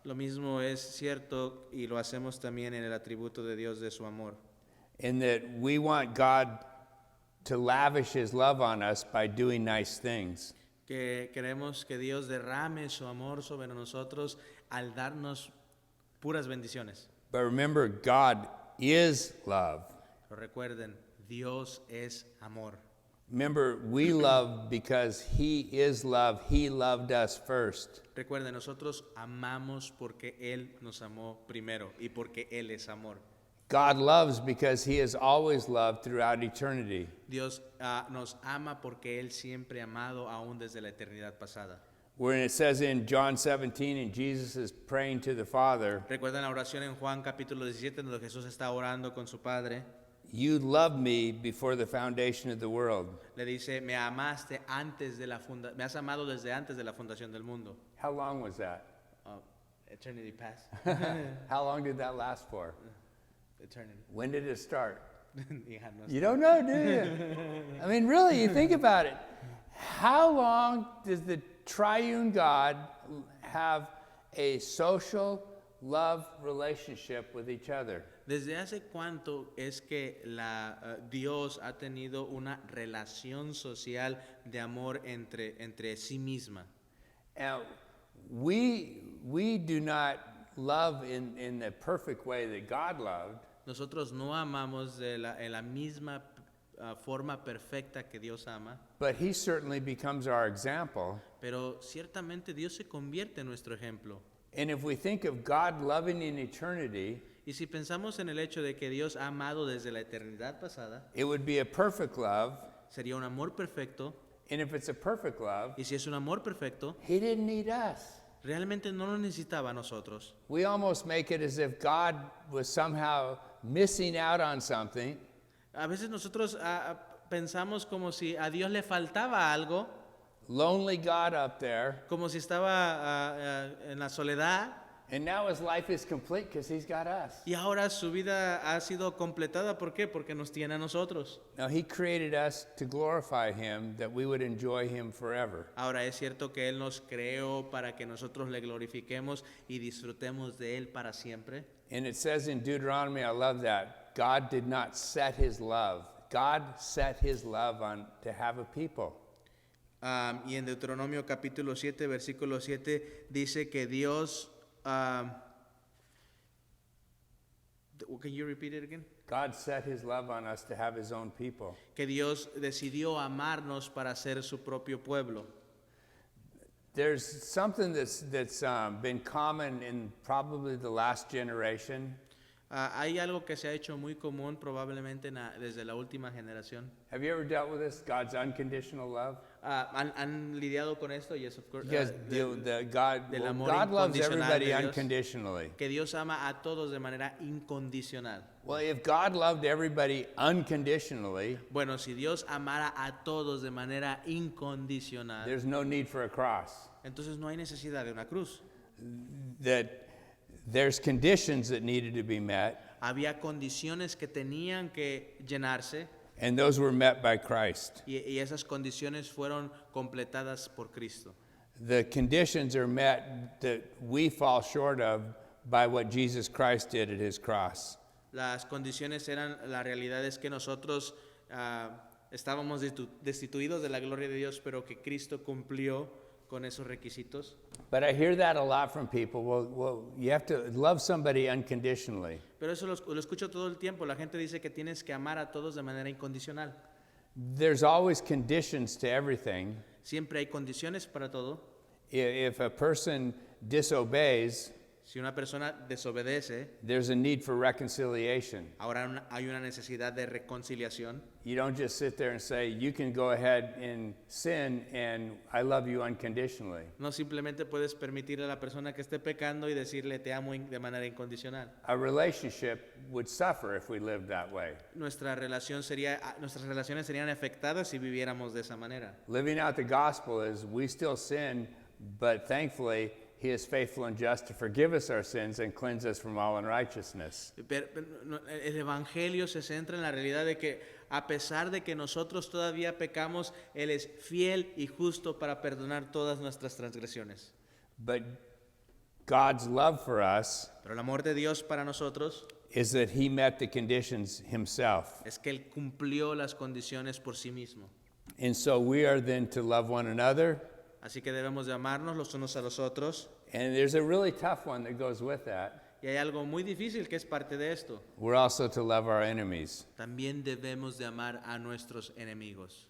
Lo mismo es cierto y lo hacemos también en el atributo de Dios de su amor. In that we want God to lavish his love on us by doing nice things. Que queremos que Dios derrame su amor sobre nosotros al darnos puras bendiciones. But remember, God is love. Pero recuerden, Dios es amor. Remember, we love because he is love. He loved us first. Recuerden, nosotros amamos porque Él nos amó primero y porque Él es amor. God loves because he has always loved throughout eternity. Dios nos ama porque Él siempre ha amado aún desde la eternidad pasada. When it says in John 17, and Jesus is praying to the Father, Recuerden la oración en Juan capítulo 17 donde Jesús está orando con su Padre. you loved me before the foundation of the world. Le dice, me amaste antes de la me has amado desde antes de la fundación del mundo. How long was that? Eternity past. How long did that last for? Eternity. When did it start? Hija, no You don't know, do you? I mean, really, you think about it. How long does the triune God have a social love relationship with each other? ¿Desde hace cuánto es que Dios ha tenido una relación social de amor entre sí misma? And we do not love in the perfect way that God loved. Nosotros no amamos en la misma forma perfecta que Dios ama, But he certainly becomes our example. pero ciertamente Dios se convierte en nuestro ejemplo. And if we think of God loving in eternity, Y si pensamos en el hecho de que Dios ha amado desde la eternidad pasada, it would be a perfect love. sería un amor perfecto. And if it's a perfect love, Y si es un amor perfecto, he didn't need us. realmente no lo necesitaba a nosotros. We almost make it as if God was somehow missing out on something. A veces nosotros pensamos como si a Dios le faltaba algo, Lonely God up there. como si estaba en la soledad, And now his life is complete because he's got us. y ahora su vida ha sido completada. ¿Por qué? Porque nos tiene a nosotros. Now he created us to glorify him, that we would enjoy him forever. Ahora es cierto que Él nos creó para que nosotros le glorifiquemos y disfrutemos de Él para siempre. And it says in Deuteronomy, I love that, God did not set his love. God set his love on to have a people. Y en Deuteronomio capítulo 7, versículo 7, dice que Dios... can you repeat it again? God set his love on us to have his own people. Que Dios decidió amarnos para ser su propio pueblo. There's something that's been common in probably the last generation. Hay algo que se ha hecho muy común probablemente desde la última generación. Have you ever dealt with this? God's unconditional love? ¿Han lidiado con esto? Yes, of course. Because del amor God loves incondicional everybody de Dios. unconditionally. Que Dios ama a todos de manera incondicional. Well, if God loved everybody unconditionally, Bueno, si Dios amara a todos de manera incondicional, there's no need for a cross. entonces no hay necesidad de una cruz. That there's conditions that needed to be met, Había condiciones que tenían que llenarse and those were met by Christ. y esas condiciones fueron completadas por Cristo. The conditions are met that we fall short of by what Jesus Christ did at his cross. Las condiciones eran, la realidad es que nosotros estábamos destituidos de la gloria de Dios, pero que Cristo cumplió con esos requisitos. But I hear that a lot from people. Well, you have to love somebody unconditionally. Pero eso lo escucho todo el tiempo. La gente dice que tienes que amar a todos de manera incondicional. There's always conditions to everything. Siempre hay condiciones para todo. If a person disobeys, Si una persona desobedece, there's a need for reconciliation. ahora hay una necesidad de reconciliación. You don't just sit there and say, you can go ahead and sin and I love you unconditionally. No simplemente puedes permitirle a la persona que esté pecando y decirle te amo de manera incondicional. A relationship would suffer if we lived that way. Nuestras relaciones serían afectadas si viviéramos de esa manera. Living out the gospel is we still sin, but thankfully he is faithful and just to forgive us our sins and cleanse us from all unrighteousness. El evangelio se centra en la realidad de que a pesar de que nosotros todavía pecamos, Él es fiel y justo para perdonar todas nuestras transgresiones. But God's love for us Pero el amor de Dios para nosotros is that he met the conditions himself. es que Él cumplió las condiciones por sí mismo. And so we are then to love one another. Así que debemos de amarnos los unos a los otros. And there's a really tough one that goes with that. Y hay algo muy difícil que es parte de esto. We're also to love our enemies. También debemos de amar a nuestros enemigos.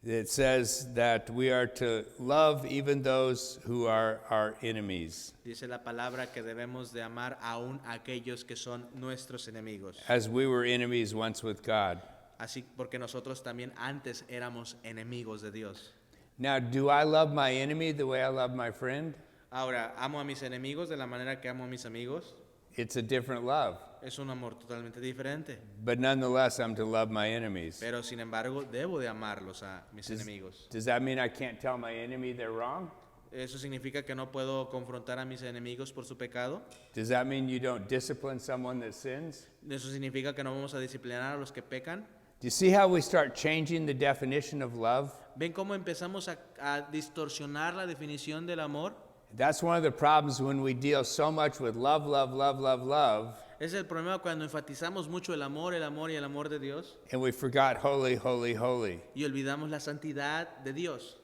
It says that we are to love even those who are our enemies, Dice la palabra que debemos de amar aún a aquellos que son nuestros enemigos. as we were enemies once with God. Así porque nosotros también antes éramos enemigos de Dios. Now, do I love my enemy the way I love my friend? Ahora, ¿amo a mis enemigos de la manera que amo a mis amigos? It's a different love. Es un amor totalmente diferente. But nonetheless, I'm to love my enemies. Pero sin embargo, debo de amarlos a mis enemigos. Does that mean I can't tell my enemy they're wrong? ¿Eso significa que no puedo confrontar a mis enemigos por su pecado? Does that mean you don't discipline someone that sins? ¿Eso significa que no vamos a disciplinar a los que pecan? Do you see how we start changing the definition of love? ¿Ven cómo empezamos a distorsionar la definición del amor? That's one of the problems when we deal so much with love, love, love, love, love, Es el problema cuando enfatizamos mucho el amor y el amor de Dios and we forgot holy, holy, holy. y olvidamos la santidad de Dios.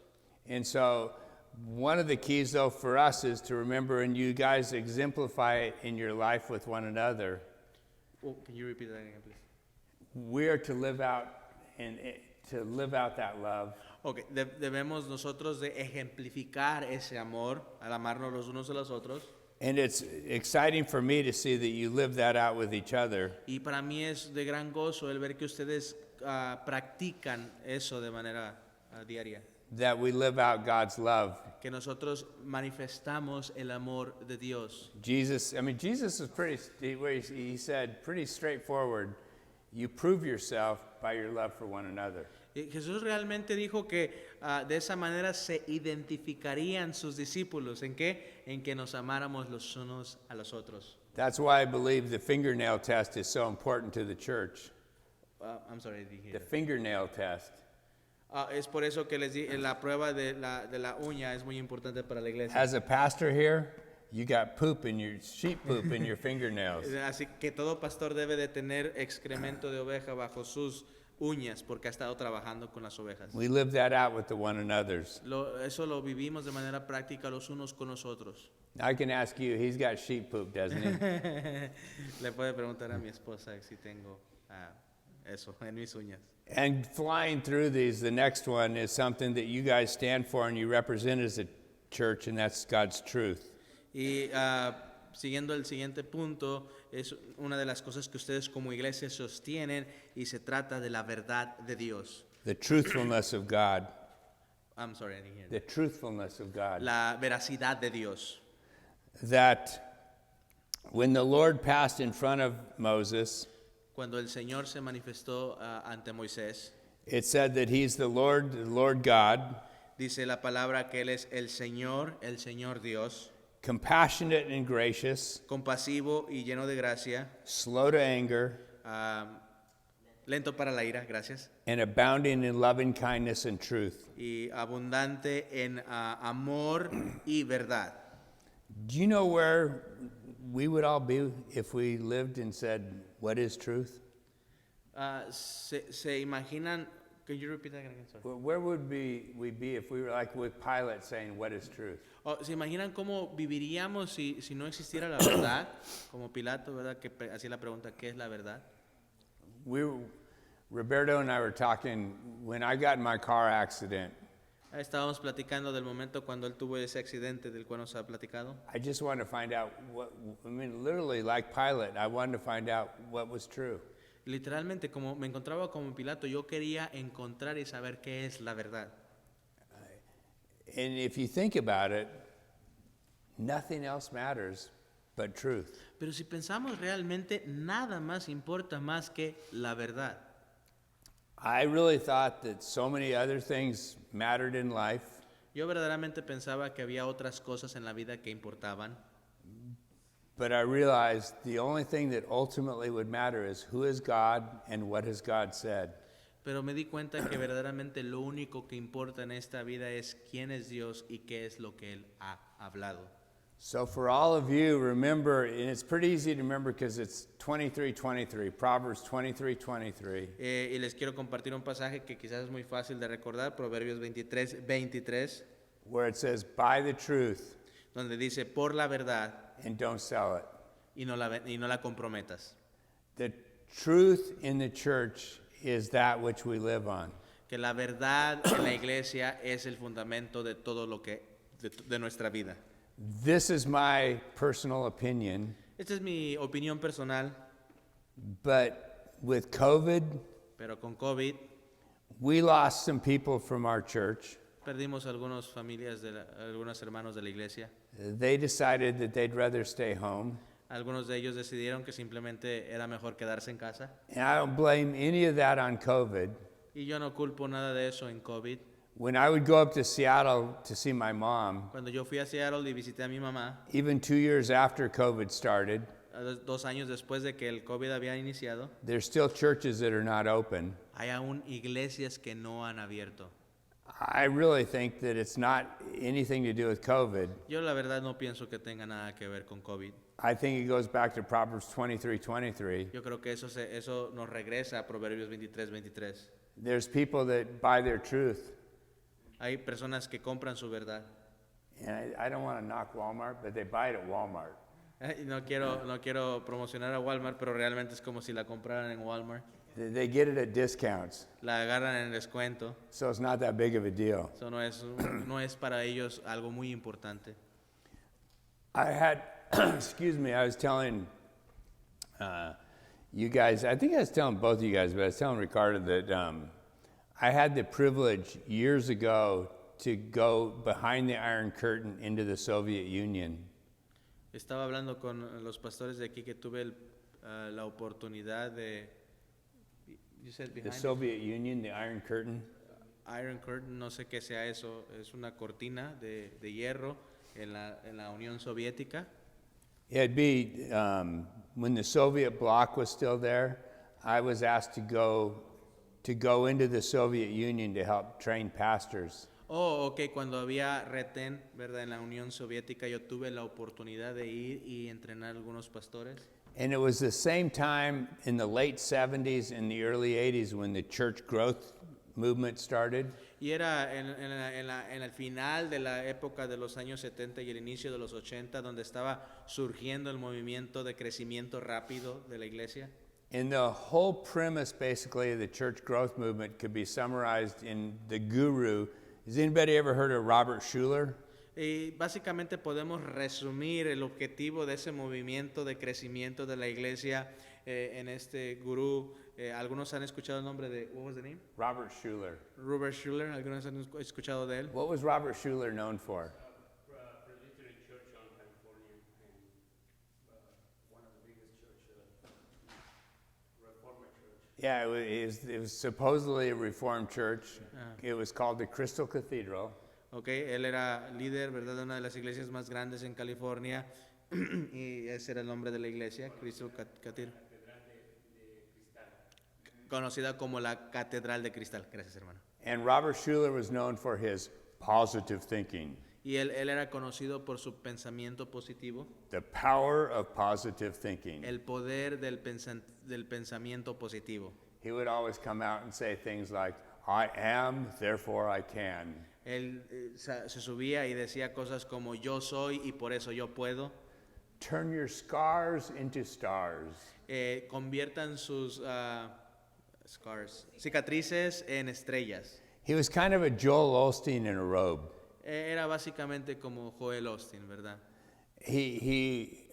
And so, one of the keys, though, for us is to remember, and you guys exemplify it in your life with one another. Oh, can you repeat that again, please? We are to live out and to live out that love. Okay, debemos nosotros de ejemplificar ese amor al amarnos los unos a los otros. And it's exciting for me to see that you live that out with each other. Y para mí es de gran gozo el ver que ustedes practican eso de manera diaria. That we live out God's love. Que nosotros manifestamos el amor de Dios. Jesus is pretty, he said, pretty straightforward. You prove yourself by your love for one another. Y Jesús realmente dijo que de esa manera se identificarían sus discípulos. ¿En qué? En que nos amáramos los unos a los otros. That's why I believe the fingernail test is so important to the church. I'm sorry, I didn't hear The that. fingernail test. Es por eso que les di la prueba de la uña es muy importante para la iglesia. As a pastor here, you got poop in your sheep poop in your fingernails. Así que todo pastor debe de tener excremento de oveja bajo sus uñas porque ha estado trabajando con las ovejas. We live that out with the one another's. Eso lo vivimos de manera práctica los unos con los otros. I can ask you, he's got sheep poop, doesn't he? Le puede preguntar a mi esposa si tengo eso en mis uñas. And flying through these, the next one is something that you guys stand for and you represent as a church, and that's God's truth. Y siguiendo el siguiente punto, es una de las cosas que ustedes como iglesia sostienen y se trata de la verdad de Dios. The truthfulness of God. I'm sorry, I didn't hear that. The truthfulness of God. La veracidad de Dios. That when the Lord passed in front of Moses, Cuando el Señor se manifestó ante Moisés, it said that he's the Lord God, dice la palabra que Él es el Señor Dios, compassionate and gracious, compasivo y lleno de gracia, slow to anger, lento para la ira, gracias, and abounding in loving kindness and truth. y abundante en amor y verdad. Do you know where we would all be if we lived and said, what is truth? Se imaginan, can you repeat that again? Sorry. Where would we be if we were like with Pilate saying, what is truth? ¿Se imaginan cómo viviríamos si no existiera la verdad? Como Pilato, ¿verdad? Que hacía la pregunta, ¿qué es la verdad? Roberto and I were talking, when I got in my car accident, Estábamos platicando del momento cuando él tuvo ese accidente del cual nos ha platicado. I just wanted to find out literally like Pilate, I wanted to find out what was true. Literalmente, como me encontraba como Pilato, yo quería encontrar y saber qué es la verdad. And if you think about it, nothing else matters but truth. Pero si pensamos realmente, nada más importa más que la verdad. I really thought that so many other things mattered in life, Yo verdaderamente pensaba que había otras cosas en la vida que importaban, but I realized the only thing that ultimately would matter is who is God and what has God said. pero me di cuenta que verdaderamente lo único que importa en esta vida es quién es Dios y qué es lo que Él ha hablado. So for all of you, remember, and it's pretty easy to remember because it's 23:23, Proverbs 23:23. Y les quiero compartir un pasaje que quizás es muy fácil de recordar, Proverbios 23, Where it says, buy the truth donde dice, por la verdad and don't sell it. y no la comprometas. The truth in the church is that which we live on. Que la verdad en la iglesia es el fundamento de todo lo que, de nuestra vida. This is my personal opinion, Esta es mi opinión personal, but with COVID, pero con COVID we lost some people from our church. perdimos algunas familias, algunos hermanos de la iglesia. They decided that they'd rather stay home. Algunos de ellos decidieron que simplemente era mejor quedarse en casa. And I don't blame any of that on COVID. Y yo no culpo nada de eso en COVID. When I would go up to Seattle to see my mom, Cuando yo fui a Seattle y visité a mi mamá, even 2 years after COVID started, 2 años después de que el COVID había iniciado, there's still churches that are not open. hay aún iglesias que no han abierto. I really think that it's not anything to do with COVID. Yo la verdad no pienso que tenga nada que ver con COVID. I think it goes back to Proverbs 23:23. Yo creo que eso nos regresa a Proverbios 23. There's people that buy their truth. Hay personas que compran su verdad. And I don't want to knock Walmart, but they buy it at Walmart. No quiero promocionar a Walmart, pero realmente es como si la compraran en Walmart. They get it at discounts, La agarran en descuento. so it's not that big of a deal. Eso no es para ellos algo muy importante. I had, excuse me, I was telling you guys, I think I was telling both of you guys, but I was telling Ricardo that I had the privilege years ago to go behind the Iron Curtain into the Soviet Union. Estaba hablando con los pastores de aquí que tuve la oportunidad de... You said The behind Soviet Union, the Iron Curtain. Iron Curtain, no sé qué sea eso, es una cortina de hierro en la Unión Soviética. It'd be, when the Soviet bloc was still there, I was asked to go into the Soviet Union to help train pastors. Oh, ok, cuando había retén, ¿verdad? En la Unión Soviética yo tuve la oportunidad de ir y entrenar algunos pastores. And it was the same time in the late 70s and the early 80s when the church growth movement started. Y era en el final de la época de los años 70 y el inicio de los 80, donde estaba surgiendo el movimiento de crecimiento rápido de la iglesia. And the whole premise, basically, of the church growth movement could be summarized in the guru. Has anybody ever heard of Robert Schuller? Y básicamente podemos resumir el objetivo de ese movimiento de crecimiento de la iglesia en este gurú. Algunos han escuchado el nombre de, what was the name? Robert Schuller. Robert Schuller, algunos han escuchado de él. What was Robert Schuller known for? Presbyterian Church on California, and one of the biggest church, Reformed Church. Yeah, it was supposedly a Reformed church. It was called the Crystal Cathedral. Okay, él era líder, ¿verdad?, de una de las iglesias más grandes en California y ese era el nombre de la iglesia, Crystal Cathedral. Conocida como la Catedral de Cristal. Gracias, hermano. And Robert Schuller was known for his positive thinking. Y él era conocido por su pensamiento positivo, The power of positive thinking. el poder del pensamiento positivo. He would always come out and say things like, I am, therefore I can. Él se subía y decía cosas como yo soy y por eso yo puedo. Turn your scars into stars. Conviertan sus cicatrices en estrellas. He was kind of a Joel Osteen in a robe. Era básicamente como Joel Osteen, ¿verdad? He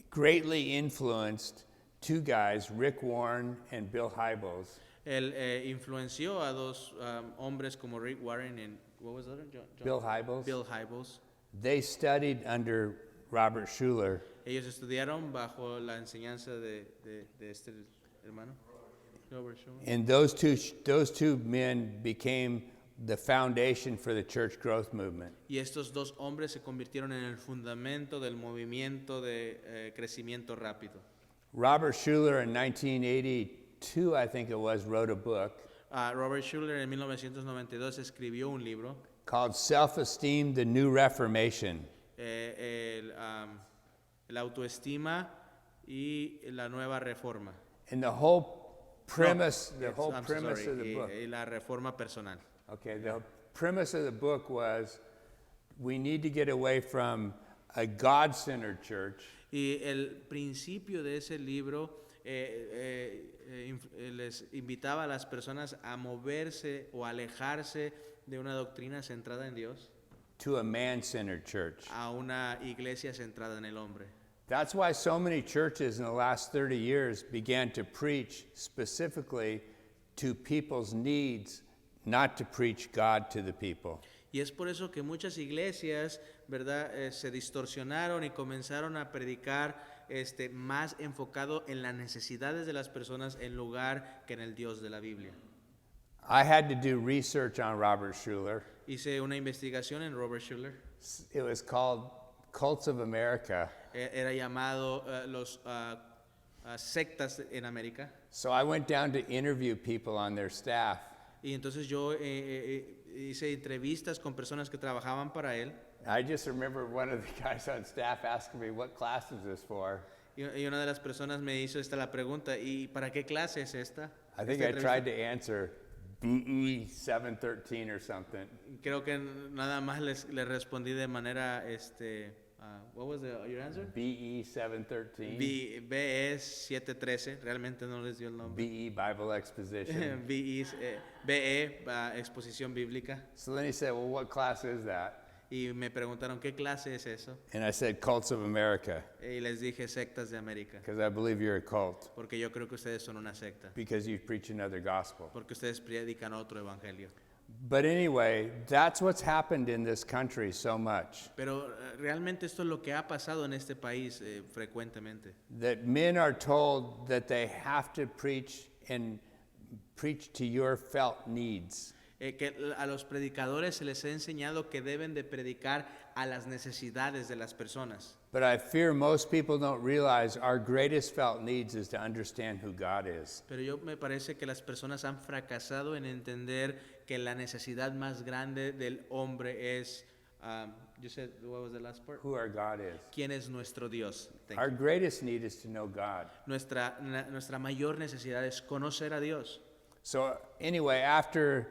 greatly influenced two guys, Rick Warren and Bill Hybels. Él influenció a dos hombres como Rick Warren y what was the other? Bill Hybels. Bill Hybels. They studied under Robert Schuller. Ellos estudiaron bajo la enseñanza de este hermano, Robert Schuller. And those two men became the foundation for the church growth movement. Y estos dos hombres se convirtieron en el fundamento del movimiento de crecimiento rápido. Robert Schuller in 1982, I think it was, wrote a book Robert Schuller en 1992 escribió un libro called Self-Esteem, the New Reformation. la autoestima y la nueva reforma. And the whole premise, No, I'm so premise sorry, of the book. y la reforma personal. Okay, the premise of the book was we need to get away from a God-centered church Y el principio de ese libro les invitaba a las personas a moverse o alejarse de una doctrina centrada en Dios to a man-centered church. a una iglesia centrada en el hombre. That's why so many churches in the last 30 years began to preach specifically to people's needs, not to preach God to the people. Y es por eso que muchas iglesias, ¿verdad?, se distorsionaron y comenzaron a predicar más enfocado en las necesidades de las personas en lugar que en el Dios de la Biblia. I had to do research on Robert Schuller. Hice una investigación en Robert Schuller. It was called Cults of America. Era llamado los sectas en América. So I went down to interview people on their staff. Y entonces yo hice entrevistas con personas que trabajaban para él. I just remember one of the guys on staff asking me, "What class is this for?" Y una de las personas me hizo la pregunta, ¿y para qué clase es esta? I think Esta I entrevista. tried to answer BE 713 or something. Creo que nada más les respondí de manera, what was your answer? BE 713. BE 713, realmente no les dio el nombre. BE Bible Exposition. BE, exposición bíblica. So then he said, "Well, what class is that?" Y me preguntaron, ¿qué clase es eso? And I said, "Cults of America," Y les dije, sectas de América. because I believe you're a cult, Porque yo creo que ustedes son una secta. because you preach another gospel. Porque ustedes predican otro evangelio. But anyway, that's what's happened in this country so much. Pero realmente esto es lo que ha pasado en este país frecuentemente. That men are told that they have to preach and preach to your felt needs. Que a los predicadores se les ha enseñado que deben de predicar a las necesidades de las personas. But I fear most people don't realize our greatest felt needs is to understand who God is. Pero yo me parece que las personas han fracasado en entender que la necesidad más grande del hombre es, you said, what was the last part? Who our God is. ¿Quién es nuestro Dios? Thank Our you. greatest need is to know God. Nuestra mayor necesidad es conocer a Dios. So anyway, after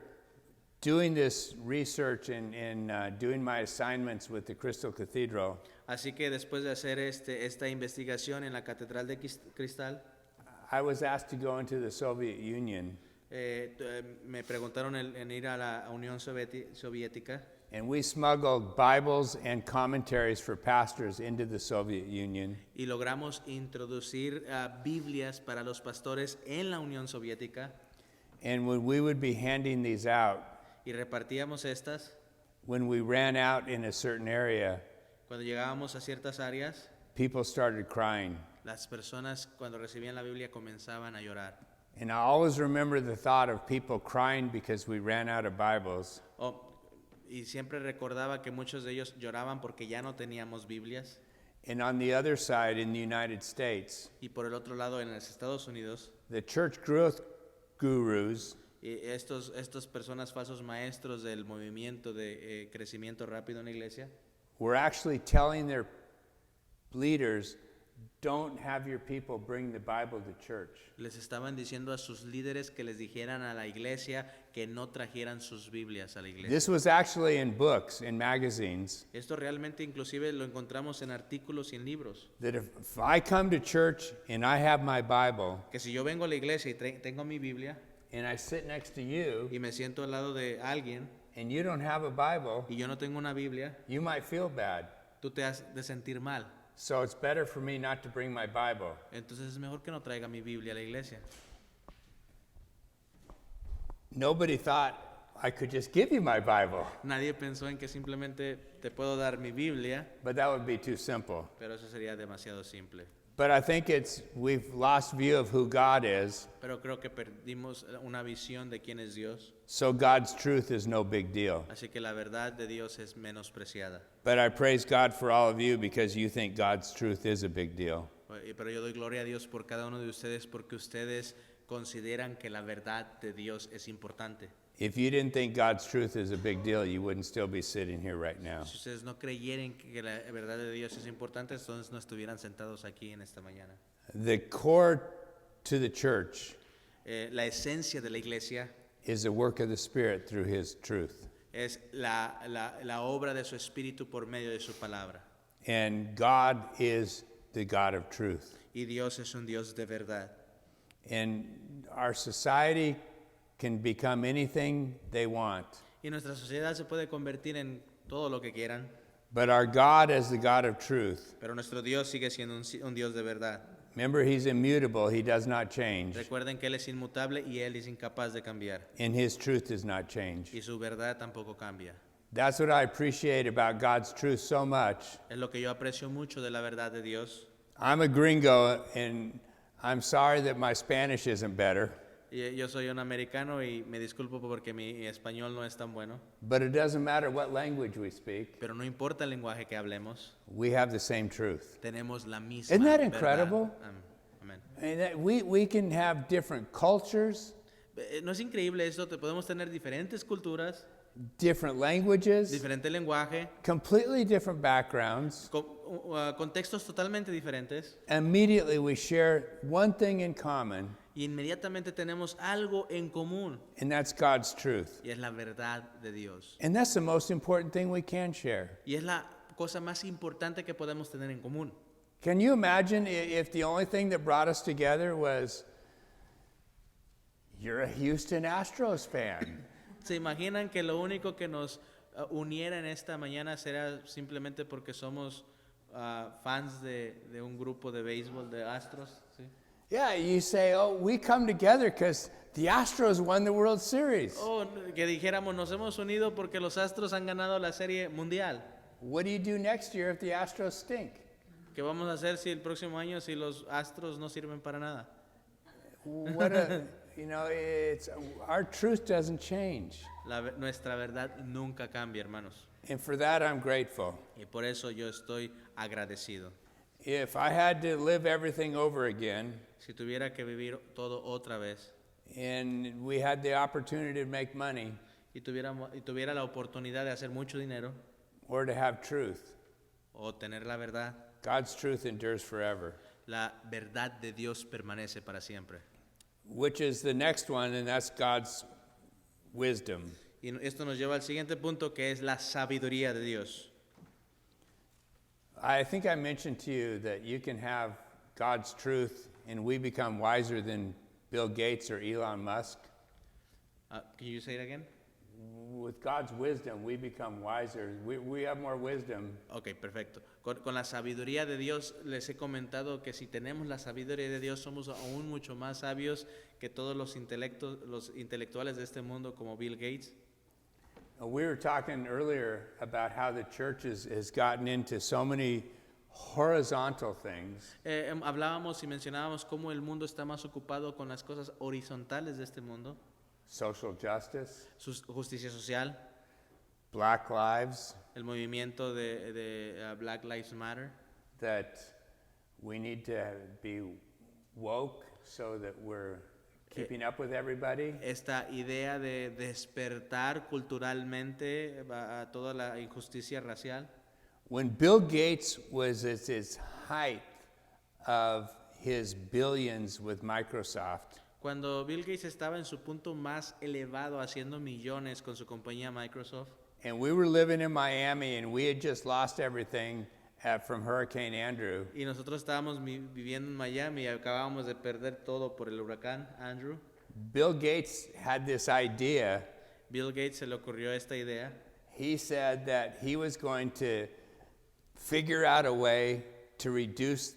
doing this research and doing my assignments with the Crystal Cathedral, Así que después de hacer esta investigación en la Catedral de Cristal, I was asked to go into the Soviet Union, me preguntaron en ir a la Unión Soviética and we smuggled Bibles and commentaries for pastors into the Soviet Union. y logramos introducir Biblias para los pastores en la Unión Soviética And when we would be handing these out, y repartíamos estas. when we ran out in a certain area, Cuando llegábamos a ciertas áreas, people started crying. las personas cuando recibían la Biblia comenzaban a llorar. And I always remember the thought of people crying because we ran out of Bibles. Y siempre recordaba que muchos de ellos lloraban porque ya no teníamos Biblias. And on the other side, in the United States, Y por el otro lado, en los Estados Unidos, the church growth gurus y estos personas falsos maestros del movimiento de crecimiento rápido en la iglesia, were actually telling their leaders, don't have your people bring the Bible to church. les estaban diciendo a sus líderes que les dijeran a la iglesia que no trajeran sus Biblias a la iglesia. This was actually in books, in magazines, Esto realmente inclusive lo encontramos en artículos y en libros. that if I come to church and I have my Bible Que si yo vengo a la iglesia y tengo mi Biblia and I sit next to you y me siento al lado de alguien and you don't have a Bible, y yo no tengo una Biblia, you might feel bad. tú te has de sentir mal. So it's better for me not to bring my Bible. Entonces es mejor que no traiga mi Biblia a la iglesia. Nobody thought I could just give you my Bible, Nadie pensó en que simplemente te puedo dar mi Biblia, but that would be too simple. pero eso sería demasiado simple. But I think we've lost view of who God is, Pero creo que perdimos una visión de quién es Dios, so God's truth is no big deal. así que la verdad de Dios es menospreciada. But I praise God for all of you because you think God's truth is a big deal. Pero yo doy gloria a Dios por cada uno de ustedes porque ustedes consideran que la verdad de Dios es importante. If you didn't think God's truth is a big deal, you wouldn't still be sitting here right now. Si ustedes no creyeran que la verdad de Dios es importante, entonces no estuvieran sentados aquí en esta mañana. The core to the church La esencia de la iglesia is the work of the Spirit through His truth. es la obra de su espíritu por medio de su palabra. And God is the God of truth. Y Dios es un Dios de verdad. And our society can become anything they want. Y nuestra sociedad se puede convertir en todo lo que quieran, But our God is the God of truth. pero nuestro Dios sigue siendo un Dios de verdad. Remember, He's immutable. He does not change. Recuerden que Él es inmutable y Él es incapaz de cambiar. And His truth does not change. Y su verdad tampoco cambia. That's what I appreciate about God's truth so much. Es lo que yo aprecio mucho de la verdad de Dios. I'm a gringo, and I'm sorry that my Spanish isn't better. Y yo soy un americano y me disculpo porque mi español no es tan bueno, But it doesn't matter what language we speak. pero no importa el lenguaje que hablemos, We have the same truth. tenemos la misma Isn't that verdad. incredible? Amén. I mean, that we can have different cultures, ¿No es increíble esto? Podemos tener diferentes culturas, different languages, diferente lenguaje, completely different backgrounds. contextos totalmente diferentes, Immediately we share one thing in common, y inmediatamente tenemos algo en común, and that's God's truth. y es la verdad de Dios. And that's the most important thing we can share. Y es la cosa más importante que podemos tener en común. Can you imagine if the only thing that brought us together was you're a Houston Astros fan? ¿Se imaginan que lo único que nos uniera en esta mañana será simplemente porque somos fans de un grupo de béisbol de Astros? ¿Sí? Yeah, you say, oh, we come together because the Astros won the World Series. O que dijéramos, nos hemos unido porque los Astros han ganado la Serie Mundial. What do you do next year if the Astros stink? ¿Qué vamos a hacer si el próximo año si los Astros no sirven para nada? What a, it's our truth doesn't change. Nuestra verdad nunca cambia, hermanos. And for that I'm grateful. Y por eso yo estoy agradecido. If I had to live everything over again Si tuviera que vivir todo otra vez and we had the opportunity to make money y tuviera la oportunidad de hacer mucho dinero or to have truth, o tener la verdad, God's truth endures forever. la verdad de Dios permanece para siempre. Which is the next one, and that's God's wisdom. Y esto nos lleva al siguiente punto, que es la sabiduría de Dios. I think I mentioned to you that you can have God's truth and we become wiser than Bill Gates or Elon Musk. Can you say it again? With God's wisdom, we become wiser. We have more wisdom. Ok, perfecto. Con la sabiduría de Dios, les he comentado que si tenemos la sabiduría de Dios, somos aún mucho más sabios que todos los intelectuales de este mundo, como Bill Gates. We were talking earlier about how the church has gotten into so many horizontal things. Hablábamos y mencionábamos cómo el mundo está más ocupado con las cosas horizontales de este mundo. Social justice, Justicia social, Black lives, el movimiento de Black Lives Matter, that we need to be woke so that we're keeping up with everybody. esta idea de despertar culturalmente a toda la injusticia racial. When Bill Gates was at his height of his billions with Microsoft, Cuando Bill Gates estaba en su punto más elevado haciendo millones con su compañía Microsoft, and we were living in Miami and we had just lost everything from Hurricane Andrew, y nosotros estábamos viviendo en Miami y acabábamos de perder todo por el huracán Andrew, Bill Gates had this idea. Bill Gates se le ocurrió esta idea. He said that he was going to figure out a way to reduce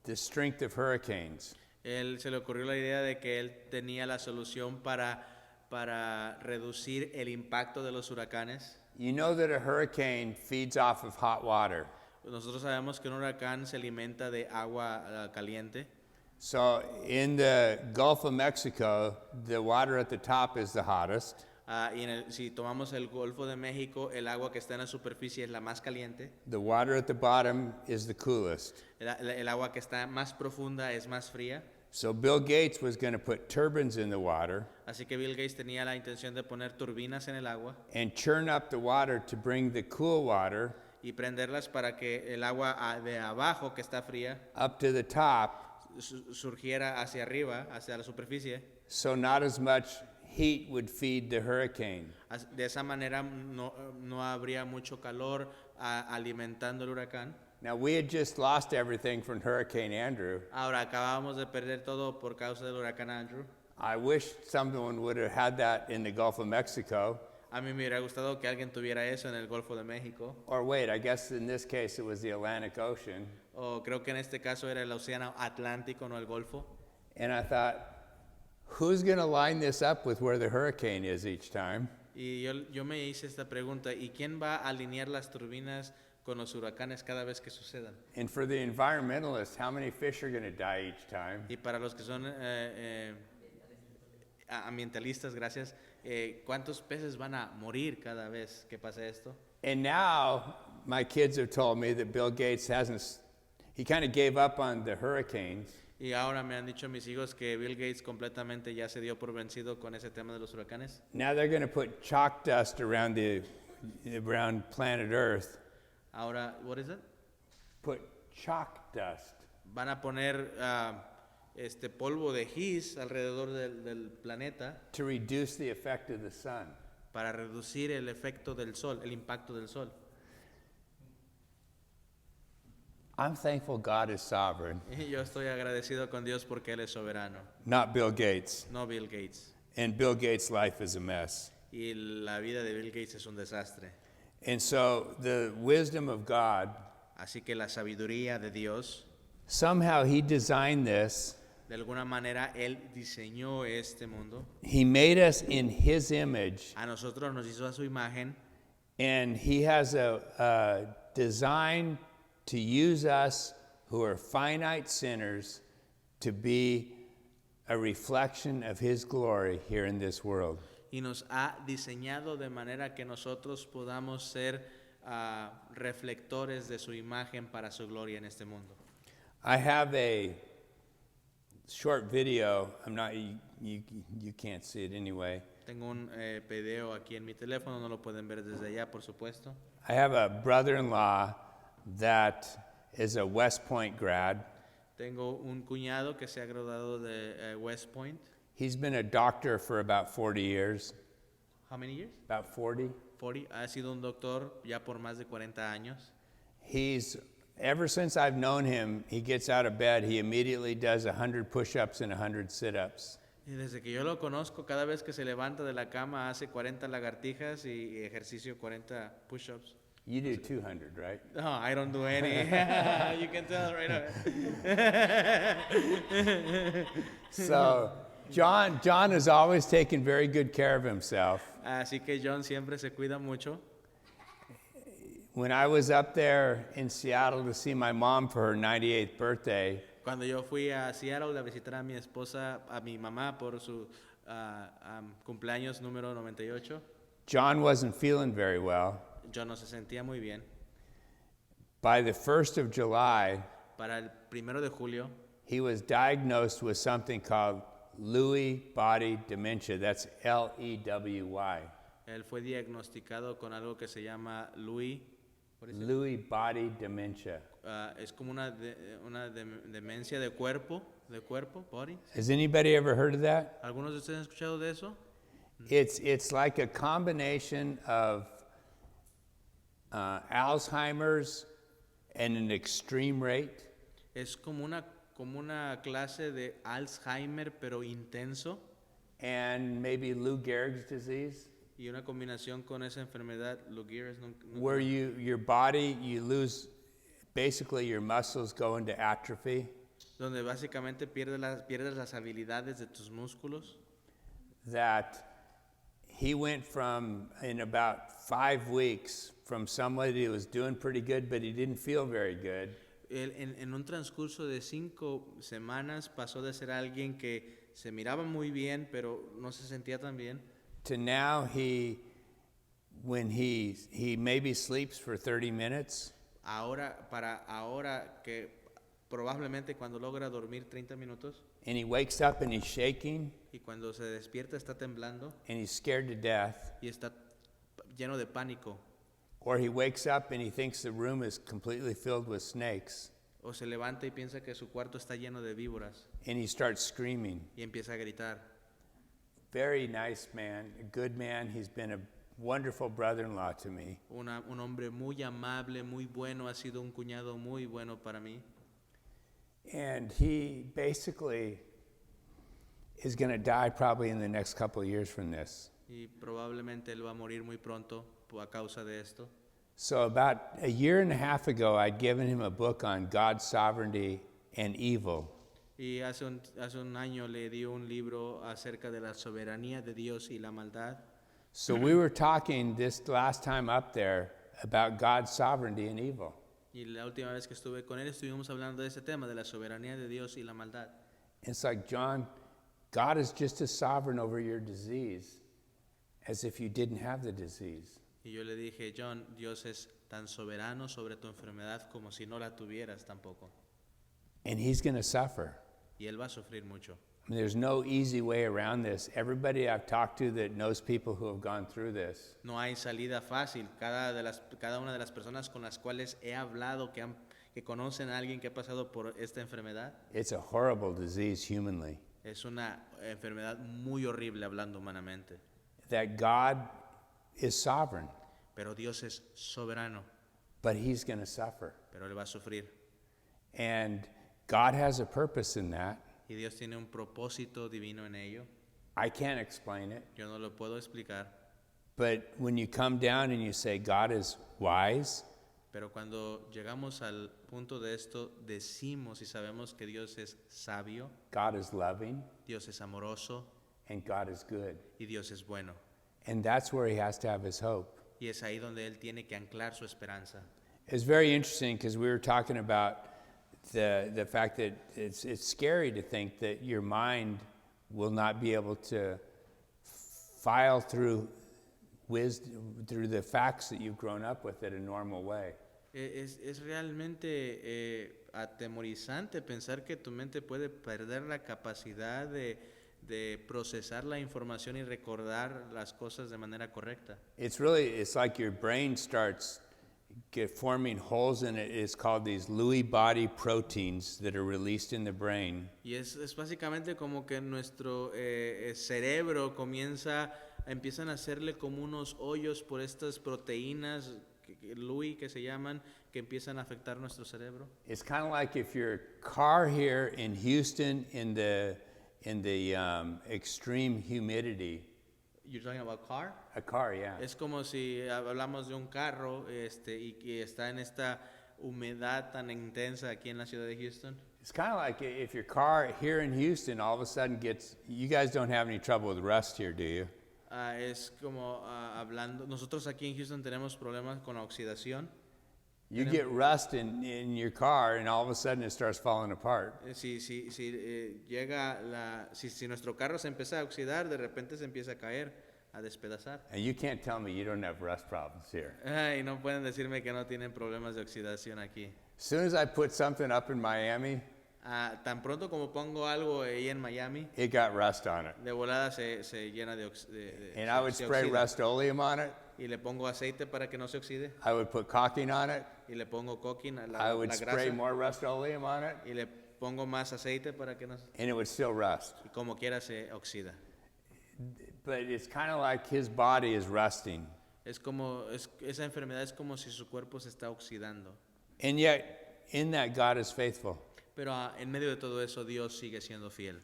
the strength of hurricanes. Se le ocurrió la idea de que él tenía la solución para reducir el impacto de los huracanes. You know that a hurricane feeds off of hot water. Nosotros sabemos que un huracán se alimenta de agua caliente. So in the Gulf of Mexico, the water at the top is the hottest. Si tomamos el Golfo de México, el agua que está en la superficie es la más caliente. The water at the bottom is the coolest. El agua que está más profunda es más fría. So Bill Gates was going to put turbines in the water Así que Bill Gates tenía la intención de poner turbinas en el agua and churn up the water to bring the cool water y prenderlas para que el agua de abajo, que está fría, up to the top surgiera hacia arriba, hacia la superficie. so not as much heat would feed the hurricane. De esa manera no habría mucho calor alimentando el huracán. Now, we had just lost everything from Hurricane Andrew. Ahora acabamos de perder todo por causa del huracán Andrew. I wish someone would have had that in the Gulf of Mexico. A mí me hubiera gustado que alguien tuviera eso en el Golfo de México. Or wait, I guess in this case it was the Atlantic Ocean. O creo que en este caso era el Océano Atlántico, no el Golfo. And I thought, who's going to line this up with where the hurricane is each time? Y yo me hice esta pregunta, ¿y quién va a alinear las turbinas con los huracanes cada vez que sucedan? And for the environmentalists, how many fish are going to die each time? Y para los que son ambientalistas, gracias, ¿cuántos peces van a morir cada vez que pase esto? And now my kids have told me that Bill Gates he kind of gave up on the hurricanes. Y ahora me han dicho mis hijos que Bill Gates completamente ya se dio por vencido con ese tema de los huracanes. Now they're going to put chalk dust around planet Earth. Ahora, what is it? Put chalk dust. Van a poner este polvo de gis alrededor del planeta To reduce the effect of the sun. para reducir el efecto del sol, el impacto del sol. I'm thankful God is sovereign, Y yo estoy agradecido con Dios porque Él es soberano, not Bill Gates. no Bill Gates. And Bill Gates' life is a mess. Y la vida de Bill Gates es un desastre. And so the wisdom of God, Así que la sabiduría de Dios, somehow he designed this. de alguna manera, Él diseñó este mundo. He made us in his image, A nosotros nos hizo a su imagen and he has a design to use us who are finite sinners to be a reflection of his glory here in this world. y nos ha diseñado de manera que nosotros podamos ser reflectores de su imagen para su gloria en este mundo. I have a short video. You can't see it anyway. Tengo un video aquí en mi teléfono, no lo pueden ver desde allá, por supuesto. I have a brother-in-law that is a West Point grad. Tengo un cuñado que se ha graduado de West Point. He's been a doctor for about 40 years. How many years? About 40. 40. Ha sido un doctor ya por más de 40 años. Ever since I've known him, he gets out of bed, he immediately does 100 push-ups and 100 sit-ups. Y desde que yo lo conozco, cada vez que se levanta de la cama hace 40 lagartijas y ejercicio 40 push-ups. You do 200, right? No, I don't do any. You can tell right away. So John has always taken very good care of himself. Así que John siempre se cuida mucho. When I was up there in Seattle to see my mom for her 98th birthday, Cuando yo fui a Seattle a visitar a mi esposa, a mi mamá por su cumpleaños número 98, John wasn't feeling very well. yo no se sentía muy bien. By the 1st of July, Para el 1 de julio, he was diagnosed with something called Lewy body dementia. That's Lewy. él fue diagnosticado con algo que se llama Lewy. Lewy body dementia. Es como una demencia de cuerpo, body. Has anybody ever heard of that? ¿Algunos de ustedes han escuchado de eso? It's like a combination of Alzheimer's and an extreme rate. Es como una clase de Alzheimer, pero intenso, And maybe Lou Gehrig's disease, y una combinación con esa enfermedad, Lou Gehrig's, where your body, you lose, basically your muscles go into atrophy. donde básicamente pierdes las habilidades de tus músculos. That he went from, in about 5 weeks, from somebody who was doing pretty good, but he didn't feel very good, Él, en un transcurso de 5 semanas pasó de ser alguien que se miraba muy bien, pero no se sentía tan bien, to now when he maybe sleeps for 30 minutes, ahora que probablemente cuando logra dormir 30 minutos, And he wakes up and he's shaking y cuando se despierta está temblando and he's scared to death. y está lleno de pánico. Or he wakes up and he thinks the room is completely filled with snakes O se levanta y piensa que su cuarto está lleno de víboras and he starts screaming. y empieza a gritar. Very nice man, a good man. He's been a wonderful brother-in-law to me. Un hombre muy amable, muy bueno, ha sido un cuñado muy bueno para mí. And he basically is going to die probably in the next couple of years from this. Y probablemente él va a morir muy pronto a causa de esto. So about a year and a half ago, I'd given him a book on God's sovereignty and evil. Y hace un año le di un libro acerca de la soberanía de Dios y la maldad. So we were talking this last time up there about God's sovereignty and evil. Y la última vez que estuve con él estuvimos hablando de ese tema, de la soberanía de Dios y la maldad. It's like, John, God is just as sovereign over your disease as if you didn't have the disease. Y yo le dije, John, Dios es tan soberano sobre tu enfermedad como si no la tuvieras tampoco. And he's going to suffer. Y él va a sufrir mucho. I mean, there's no easy way around this. Everybody I've talked to that knows people who have gone through this, No hay salida fácil. Cada una de las personas con las cuales he hablado, que conocen a alguien que ha pasado por esta enfermedad, it's a horrible disease humanly. es una enfermedad muy horrible hablando humanamente. That God is sovereign, Pero Dios es soberano, but he's going to suffer. pero él va a sufrir. And God has a purpose in that. Y Dios tiene un propósito divino en ello. I can't explain it. Yo no lo puedo explicar. But when you come down and you say God is wise, Pero cuando llegamos al punto de esto, decimos y sabemos que Dios es sabio, God is loving, Dios es amoroso and God is good. y Dios es bueno. And that's where he has to have his hope. Y es ahí donde Él tiene que anclar su esperanza. It's very interesting because we were talking about the fact that it's scary to think that your mind will not be able to file through wisdom, through the facts that you've grown up with in a normal way. Es realmente atemorizante pensar que tu mente puede perder la capacidad de procesar la información y recordar las cosas de manera correcta. It's like your brain starts forming holes in it. It's called these Lewy body proteins that are released in the brain. Y es básicamente como que nuestro cerebro empiezan a hacerle como unos hoyos por estas proteínas, Lewy que se llaman, que empiezan a afectar nuestro cerebro. It's kind of like if your car here in Houston in the extreme humidity. You're talking about car? A car, yeah. Es como si hablamos de un carro y que está en esta humedad tan intensa aquí en la ciudad de Houston. It's kind of like if your car here in Houston all of a sudden you guys don't have any trouble with rust here, do you? Es como hablando, nosotros aquí en Houston tenemos problemas con la oxidación. You get rust in your car and all of a sudden it starts falling apart. Si nuestro carro se empieza a oxidar, de repente se empieza a caer, a despedazar. And you can't tell me you don't have rust problems here. Y no pueden decirme que no tienen problemas de oxidación aquí. As soon as I put something up in Miami, Tan pronto como pongo algo ahí en Miami, it got rust on it. de volada se llena de And I would se spray oxida. Rust-Oleum on it. Y le pongo aceite para que no se oxide. I would put caulking on it. Y le pongo coquín a I la would spray grasa. more Rust-Oleum on it, Y le pongo más aceite para que no se... and it would still rust. Y como quiera se oxida. But it's kind of like his body is rusting. Esa enfermedad es como si su cuerpo se está oxidando. And yet, in that, God is faithful. Pero en medio de todo eso, Dios sigue siendo fiel.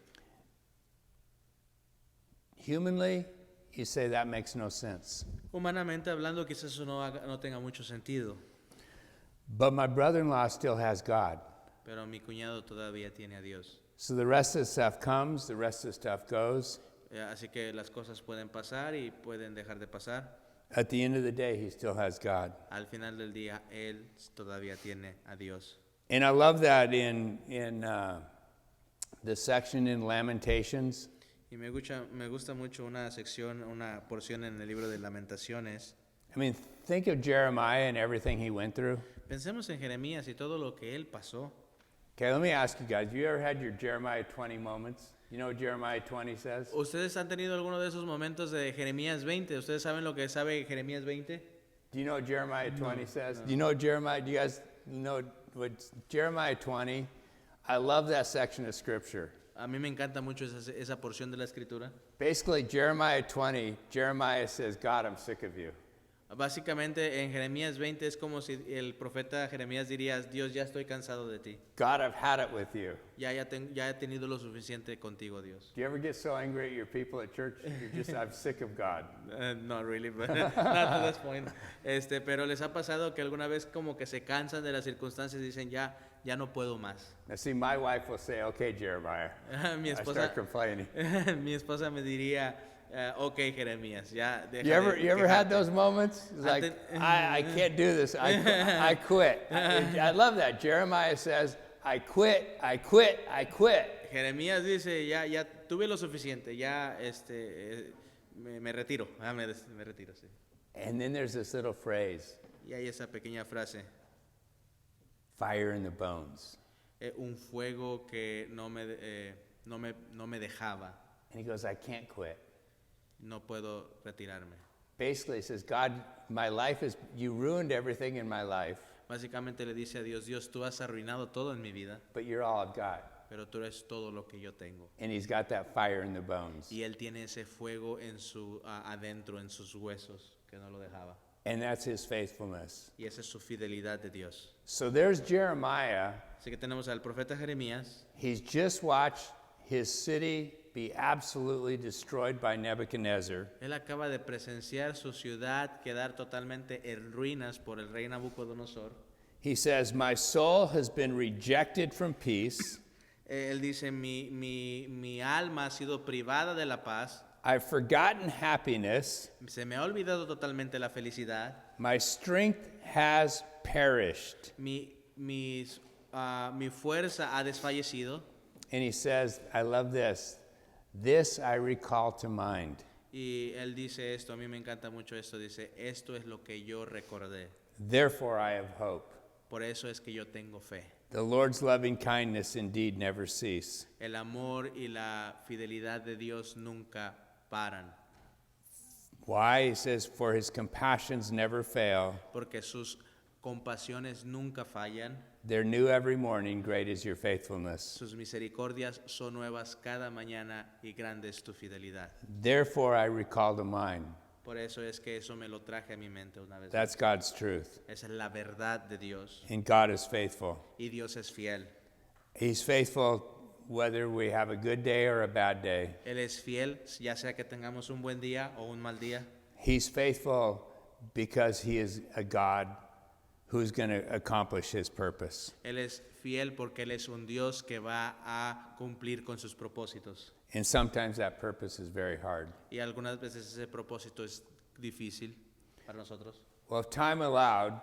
Humanly, you say that makes no sense. Humanamente hablando, quizás eso no tenga mucho sentido. But my brother-in-law still has God. Pero mi cuñado todavía tiene a Dios. So the rest of the stuff comes, the rest of the stuff goes. Así que las cosas pueden pasar y pueden dejar de pasar. At the end of the day, he still has God. Al final del día, él todavía tiene a Dios. And I love that in the section in Lamentations. Y me gusta mucho una porción en el libro de Lamentaciones. I mean, think of Jeremiah and everything he went through. Pensemos en Jeremías y todo lo que él pasó. Okay, let me ask you guys, you ever had your Jeremiah 20 moments? You know what Jeremiah 20 says? ¿Ustedes han tenido alguno de esos momentos de Jeremías 20? ¿Ustedes saben lo que sabe Jeremías 20? Do you know what Jeremiah 20 says? Do you know Jeremiah? Do you guys know what Jeremiah 20? I love that section of scripture. A mí me encanta mucho esa porción de la escritura. Basically, Jeremiah 20, Jeremiah says, God, I'm sick of you. Básicamente en Jeremías 20 es como si el profeta Jeremías diría, Dios, ya estoy cansado de ti. God, I've had it with you. Ya he tenido lo suficiente contigo, Dios. Do you ever get so angry at your people at church? You're just, I'm sick of God. Not really, but not to this point. Pero les ha pasado que alguna vez como que se cansan de las circunstancias y dicen, ya no puedo más. Now, see, my wife will say, okay, Jeremiah. Mi I esposa, start complaining. mi esposa me diría, ok, Jeremías, ya deja You ever had quejarte." those moments? It's like, I can't do this. I quit. I love that. Jeremiah says, I quit. Jeremías dice, ya tuve lo suficiente, ya me retiro. Me retiro, sí. And then there's this little phrase, Y hay esa pequeña frase, fire in the bones. un fuego que no me dejaba, And he goes, I can't quit. no puedo retirarme. Basically, he says, God, my life is, you ruined everything in my life, Básicamente le dice a Dios, Dios, tú has arruinado todo en mi vida, but you're all I've got. pero tú eres todo lo que yo tengo. And he's got that fire in the bones. Y él tiene ese fuego adentro, en sus huesos, que no lo dejaba. And that's his faithfulness. Y esa es su fidelidad de Dios. So there's Jeremiah. Así que tenemos al profeta Jeremías. He's just watched his city be absolutely destroyed by Nebuchadnezzar. Él acaba de presenciar su ciudad quedar totalmente en ruinas por el rey Nabucodonosor. He says, my soul has been rejected from peace. Él dice, mi alma ha sido privada de la paz. I've forgotten happiness. Se me ha olvidado totalmente la felicidad. My strength has perished. Mi fuerza ha desfallecido. And he says, I love this. This I recall to mind. Y él dice esto, a mí me encanta mucho esto, dice, esto es lo que yo recordé. Therefore I have hope. Por eso es que yo tengo fe. The Lord's loving kindness indeed never cease. El amor y la fidelidad de Dios nunca paran, Why? He says, for his compassions never fail. porque sus compasiones nunca fallan, They're new every morning. Great is your faithfulness. sus misericordias son nuevas cada mañana y grande es tu fidelidad. Therefore I recall to mind. Por eso es que eso me lo traje a mi mente una vez. That's God's truth. Esa es la verdad de Dios And God is faithful. y Dios es fiel. He's faithful whether we have a good day or a bad day. Él es fiel, ya sea que tengamos un buen día o un mal día. He's faithful because he is a God who's going to accomplish his purpose. Él es fiel porque Él es un Dios que va a cumplir con sus propósitos. And sometimes that purpose is very hard. Y algunas veces ese propósito es difícil para nosotros. Well, if time allowed,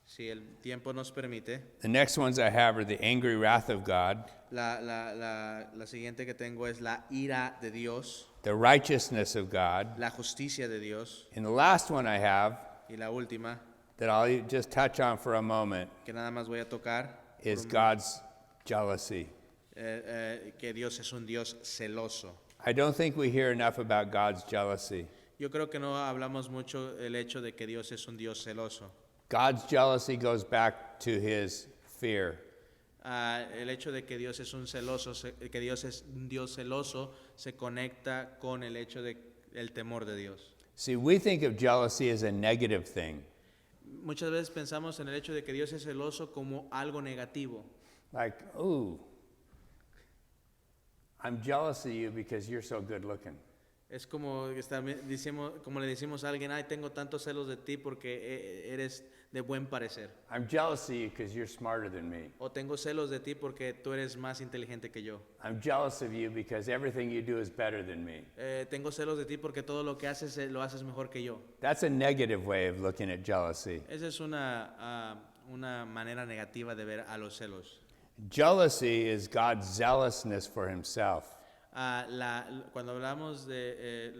Si el tiempo nos permite, the next ones I have are the angry wrath of God, la siguiente que tengo es la ira de Dios, the righteousness of God, la justicia de Dios, and the last one I have y la última, that I'll just touch on for a moment que nada más voy a tocar, is God's jealousy. que Dios es un Dios celoso. I don't think we hear enough about God's jealousy. Yo creo que no hablamos mucho del hecho de que Dios es un Dios celoso. God's jealousy goes back to his fear. El hecho de que Dios es un Dios celoso se conecta con el hecho de el temor de Dios. See, we think of jealousy as a negative thing. Muchas veces pensamos en el hecho de que Dios es celoso como algo negativo. Like, ooh, I'm jealous of you because you're so good looking. Es como le decimos a alguien, ay, tengo tantos celos de ti porque eres de buen parecer. I'm jealous of you because you're smarter than me. O tengo celos de ti porque tú eres más inteligente que yo. I'm jealous of you because everything you do is better than me. Tengo celos de ti porque todo lo que haces lo haces mejor que yo. That's a negative way of looking at jealousy. Esa es una manera negativa de ver a los celos. Jealousy is God's zealousness for himself. Cuando hablamos de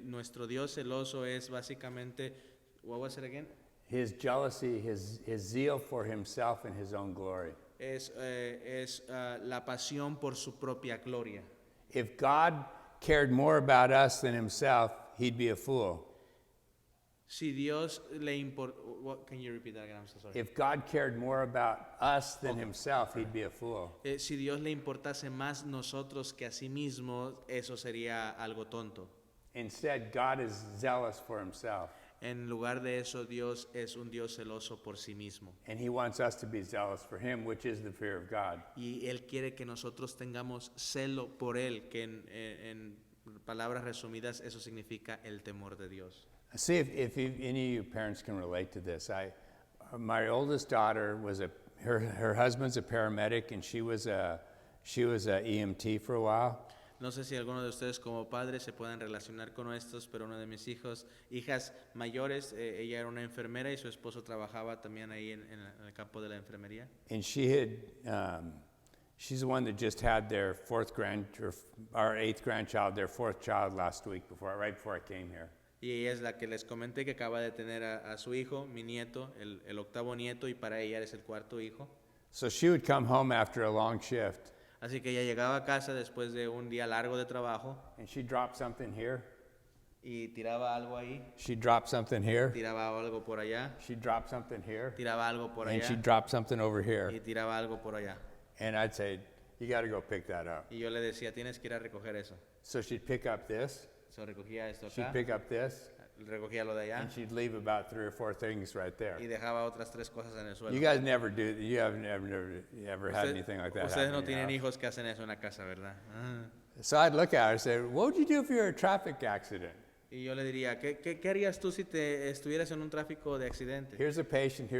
nuestro Dios celoso es básicamente, what was it again? His jealousy, his zeal for himself and his own glory. la pasión por su propia gloria. If God cared more about us than himself, he'd be a fool. Si Dios le importa, can you repeat that again? I'm so sorry. If God cared more about us than himself, he'd be a fool. Si Dios le importase más nosotros que a sí mismo, eso sería algo tonto. Instead, God is zealous for himself, En lugar de eso, Dios es un Dios celoso por sí mismo. and he wants us to be zealous for him, which is the fear of God. Y Él quiere que nosotros tengamos celo por Él, que en palabras resumidas eso significa el temor de Dios. See if any of you parents can relate to this. My oldest daughter her husband's a paramedic, and she was a EMT for a while. No sé si alguno de ustedes como padres se pueden relacionar con estos, pero uno de mis hijas mayores, ella era una enfermera y su esposo trabajaba también ahí en el campo de la enfermería. And she's the one that just had their our eighth grandchild, their fourth child last week right before I came here. Y ella es la que les comenté que acaba de tener a su hijo, mi nieto, el octavo nieto, y para ella es el cuarto hijo. So she would come home after a long shift, Así que ella llegaba a casa después de un día largo de trabajo and she'd drop something here, y tiraba algo ahí, she'd drop something here, tiraba algo por allá, she'd drop something here, tiraba algo por and allá she'd drop something over y here. tiraba algo por allá. And I'd say, you got to go pick that up. Y yo le decía, tienes que ir a recoger eso. So she'd pick up this, So recogía esto she'd acá, pick up this, recogía lo de allá and she'd leave about 3 or 4 things right there. y dejaba otras 3 cosas en el suelo. You guys you haven't ever had anything like that Ustedes happen no in your tienen house. hijos que hacen eso en la casa, ¿verdad? Ah. So I'd look at her and say, what would you do if you were in a traffic accident? Y yo le diría, ¿qué harías tú si te estuvieras en un tráfico de accidente? Here's a patient,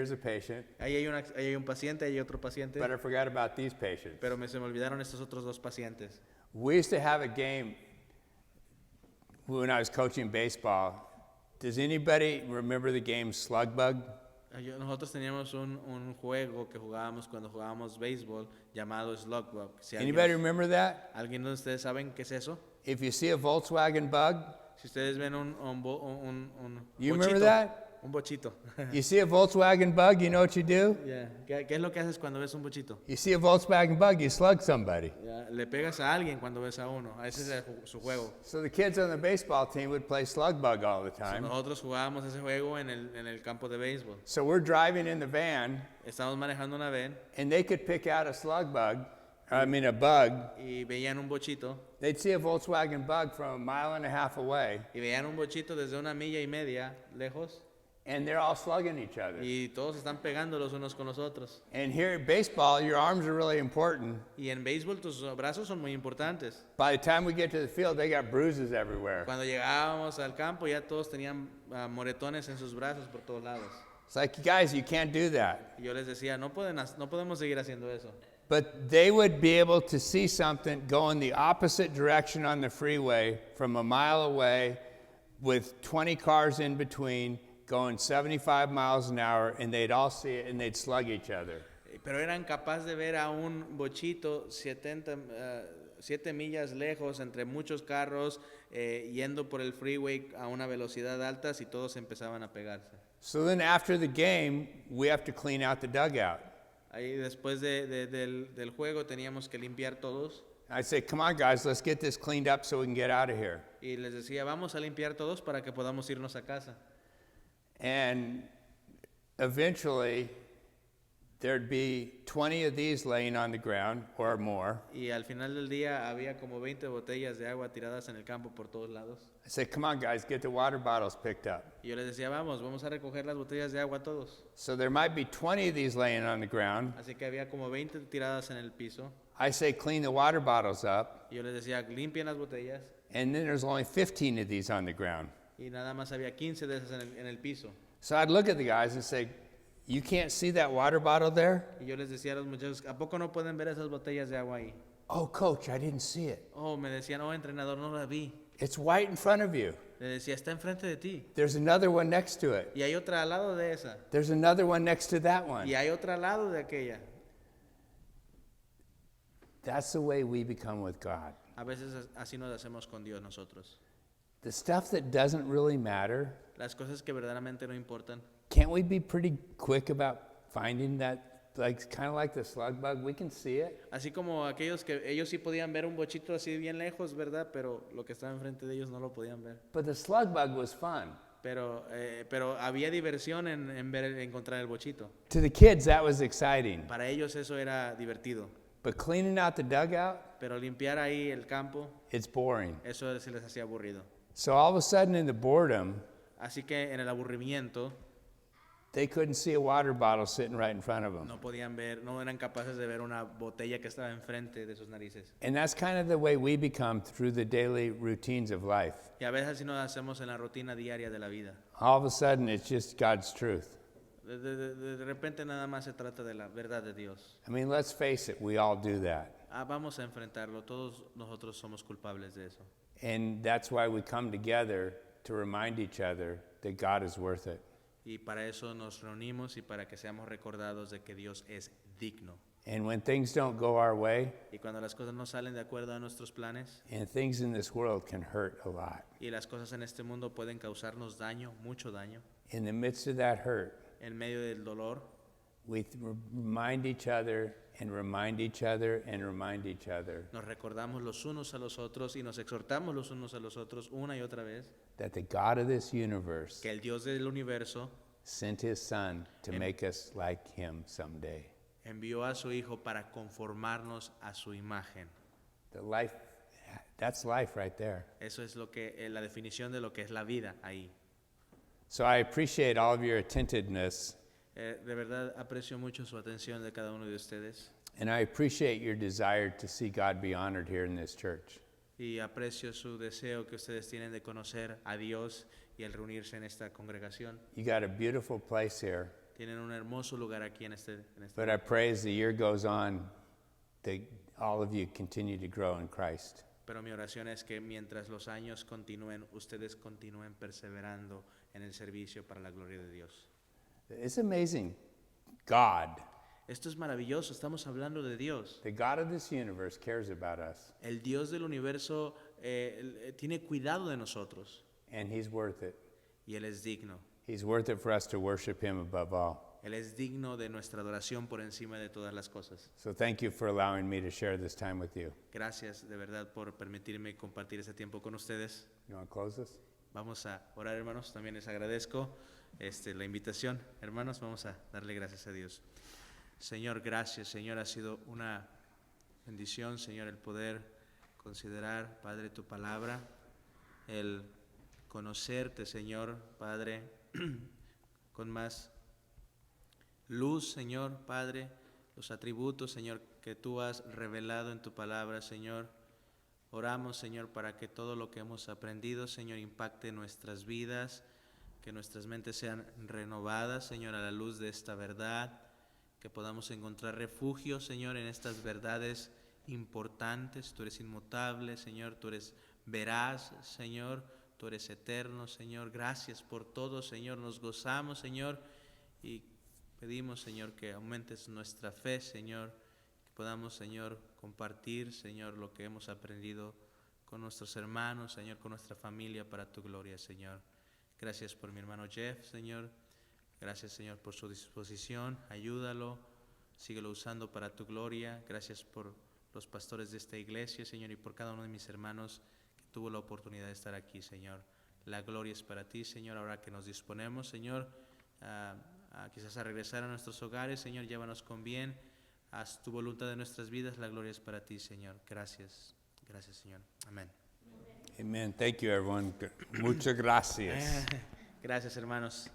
Ahí hay un paciente, ahí hay otro paciente, but I forgot about these patients. pero se me olvidaron estos otros 2 pacientes. We used to have a game when I was coaching baseball. Does anybody remember the game Slug Bug? Nosotros teníamos un juego que jugábamos cuando jugábamos béisbol llamado Slug Bug. Si Anybody remember that? ¿Alguien de ustedes saben qué es eso? If you see a Volkswagen Bug, Si ustedes ven un you bochito, remember that? un bochito. You see a Volkswagen Bug, you know what you do? Yeah. ¿Qué es lo que haces cuando ves un bochito? You see a Volkswagen Bug, you slug somebody. Le pegas a alguien cuando ves a uno. Ese es su juego. So the kids on the baseball team would play Slug Bug all the So, time. nosotros jugábamos ese juego en el campo de béisbol. So we're driving in the van, Estábamos manejando una van and they could pick out a a bug. y veían un bochito. They'd see a Volkswagen Bug from a mile and a half away, Y veían un bochito desde 1.5 millas lejos. and they're all slugging each other. Y todos están pegando los unos con los otros. And here at baseball, your arms are really important. Y en béisbol tus brazos son muy importantes. By the time we get to the field, they got bruises everywhere. Cuando llegábamos al campo ya todos tenían moretones en sus brazos por todos lados. It's like, guys, you can't do that. Y yo les decía, no podemos seguir haciendo eso. But they would be able to see something go in the opposite direction on the freeway from a mile away with 20 cars in between going 75 miles an hour, and they'd all see it and they'd slug each other. Pero eran capaces de ver a un bochito 7 millas lejos entre muchos carros yendo por el freeway a una velocidad alta y todos empezaban a pegarse. So then after the game, we have to clean out the dugout. Ahí después del juego teníamos que limpiar todos I'd say, come on, guys, let's get this cleaned up so we can get out of here. y les decía, vamos a limpiar todos para que podamos irnos a casa. And eventually, there'd be 20 of these laying on the ground or more. Y al final del día había como 20 botellas de agua tiradas en el campo por todos lados. I say, come on, guys, get the water bottles picked up. Y yo les decía, vamos a recoger las botellas de agua todos. So there might be 20 of these laying on the ground. Así que había como 20 tiradas en el piso. I say, clean the water bottles up. Y yo les decía, limpien las botellas. And then there's only 15 of these on the ground. Y nada más había 15 de esas en el piso. So I'd look at the guys and say, you can't see that water bottle there? Y yo les decía a los muchachos, ¿a poco no pueden ver esas botellas de agua ahí? Oh, coach, I didn't see it. Oh, me decían, entrenador, no la vi. It's right in front of you. Le decía, está enfrente de ti. There's another one next to it. Y hay otra al lado de esa. There's another one next to that one. Y hay otra al lado de aquella. That's the way we become with God. A veces así nos hacemos con Dios nosotros. The stuff that doesn't really matter, Las cosas que verdaderamente no importan. can't we be pretty quick about finding that like kind of like the slug bug, we can see it. Así como aquellos que ellos sí podían ver un bochito así bien lejos, ¿verdad? Pero lo que estaba enfrente de ellos no lo podían ver. But the slug bug was fun. Pero había diversión en ver, encontrar el bochito. To the kids, that was exciting. Para ellos eso era divertido. But cleaning out the dugout, Pero limpiar ahí el campo, it's boring. eso se les hacía aburrido. So all of a sudden in the boredom, Así que en el aburrimiento they couldn't see a water bottle sitting right in front of them. no podían ver, no eran capaces de ver una botella que estaba enfrente de sus narices. And that's kind of the way we become through the daily routines of life. Y a veces así nos hacemos en la rutina diaria de la vida. All of a sudden, it's just God's truth. De repente nada más se trata de la verdad de Dios. I mean, let's face it, we all do that. Vamos a enfrentarlo, todos nosotros somos culpables de eso. And that's why we come together to remind each other that God is worth it. Y para eso nos reunimos y para que seamos recordados de que Dios es digno. And when things don't go our way, Y cuando las cosas no salen de acuerdo a nuestros planes, and things in this world can hurt a lot, y las cosas en este mundo pueden causarnos daño, mucho daño, in the midst of that hurt, en medio del dolor, we remind each other and remind each other and remind each other nos recordamos los unos a los otros y nos exhortamos los unos a los otros una y otra vez that the God of this universe que el Dios del universo sent his son to make us like him someday. envió a su Hijo para conformarnos a su imagen. The life, that's life right there. Eso es lo que la definición de lo que es la vida ahí. So I appreciate all of your attentiveness, De verdad aprecio mucho su atención de cada uno de ustedes and I appreciate your desire to see God be honored here in this church. y aprecio su deseo que ustedes tienen de conocer a Dios y el reunirse en esta congregación. You got a beautiful place here, Tienen un hermoso lugar aquí en este but I pray as the year goes on that all of you continue to grow in Christ. Pero mi oración es que mientras los años continúen, ustedes continúen perseverando en el servicio para la gloria de Dios. It's amazing. God, Esto es maravilloso, estamos hablando de Dios. the God of this universe, cares about us, El Dios del universo tiene cuidado de nosotros and He's worth it. y Él es digno. He's worth it for us to worship Him above all. Él es digno de nuestra adoración por encima de todas las cosas. So thank you for allowing me to share this time with you. Gracias de verdad por permitirme compartir este tiempo con ustedes. You want to close this? Vamos a orar, hermanos. También les agradezco la invitación. Hermanos, vamos a darle gracias a Dios. Señor, gracias. Señor, ha sido una bendición, Señor, el poder considerar, Padre, tu palabra, el conocerte, Señor, Padre, con más luz, Señor, Padre, los atributos, Señor, que tú has revelado en tu palabra, Señor. Oramos, Señor, para que todo lo que hemos aprendido, Señor, impacte nuestras vidas, que nuestras mentes sean renovadas, Señor, a la luz de esta verdad, que podamos encontrar refugio, Señor, en estas verdades importantes. Tú eres inmutable, Señor, tú eres veraz, Señor, tú eres eterno, Señor. Gracias por todo, Señor. Nos gozamos, Señor, y pedimos, Señor, que aumentes nuestra fe, Señor, que podamos, Señor, compartir, Señor, lo que hemos aprendido con nuestros hermanos, Señor, con nuestra familia, para tu gloria, Señor. Gracias por mi hermano Jeff, Señor. Gracias, Señor, por su disposición. Ayúdalo, síguelo usando para tu gloria. Gracias por los pastores de esta iglesia, Señor, y por cada uno de mis hermanos que tuvo la oportunidad de estar aquí, Señor. La gloria es para ti, Señor. Ahora que nos disponemos, Señor, quizás a regresar a nuestros hogares, Señor, llévanos con bien. Haz tu voluntad en nuestras vidas. La gloria es para ti, Señor. Gracias. Gracias, Señor. Amén. Amen. Thank you, everyone. Muchas gracias. Gracias, hermanos.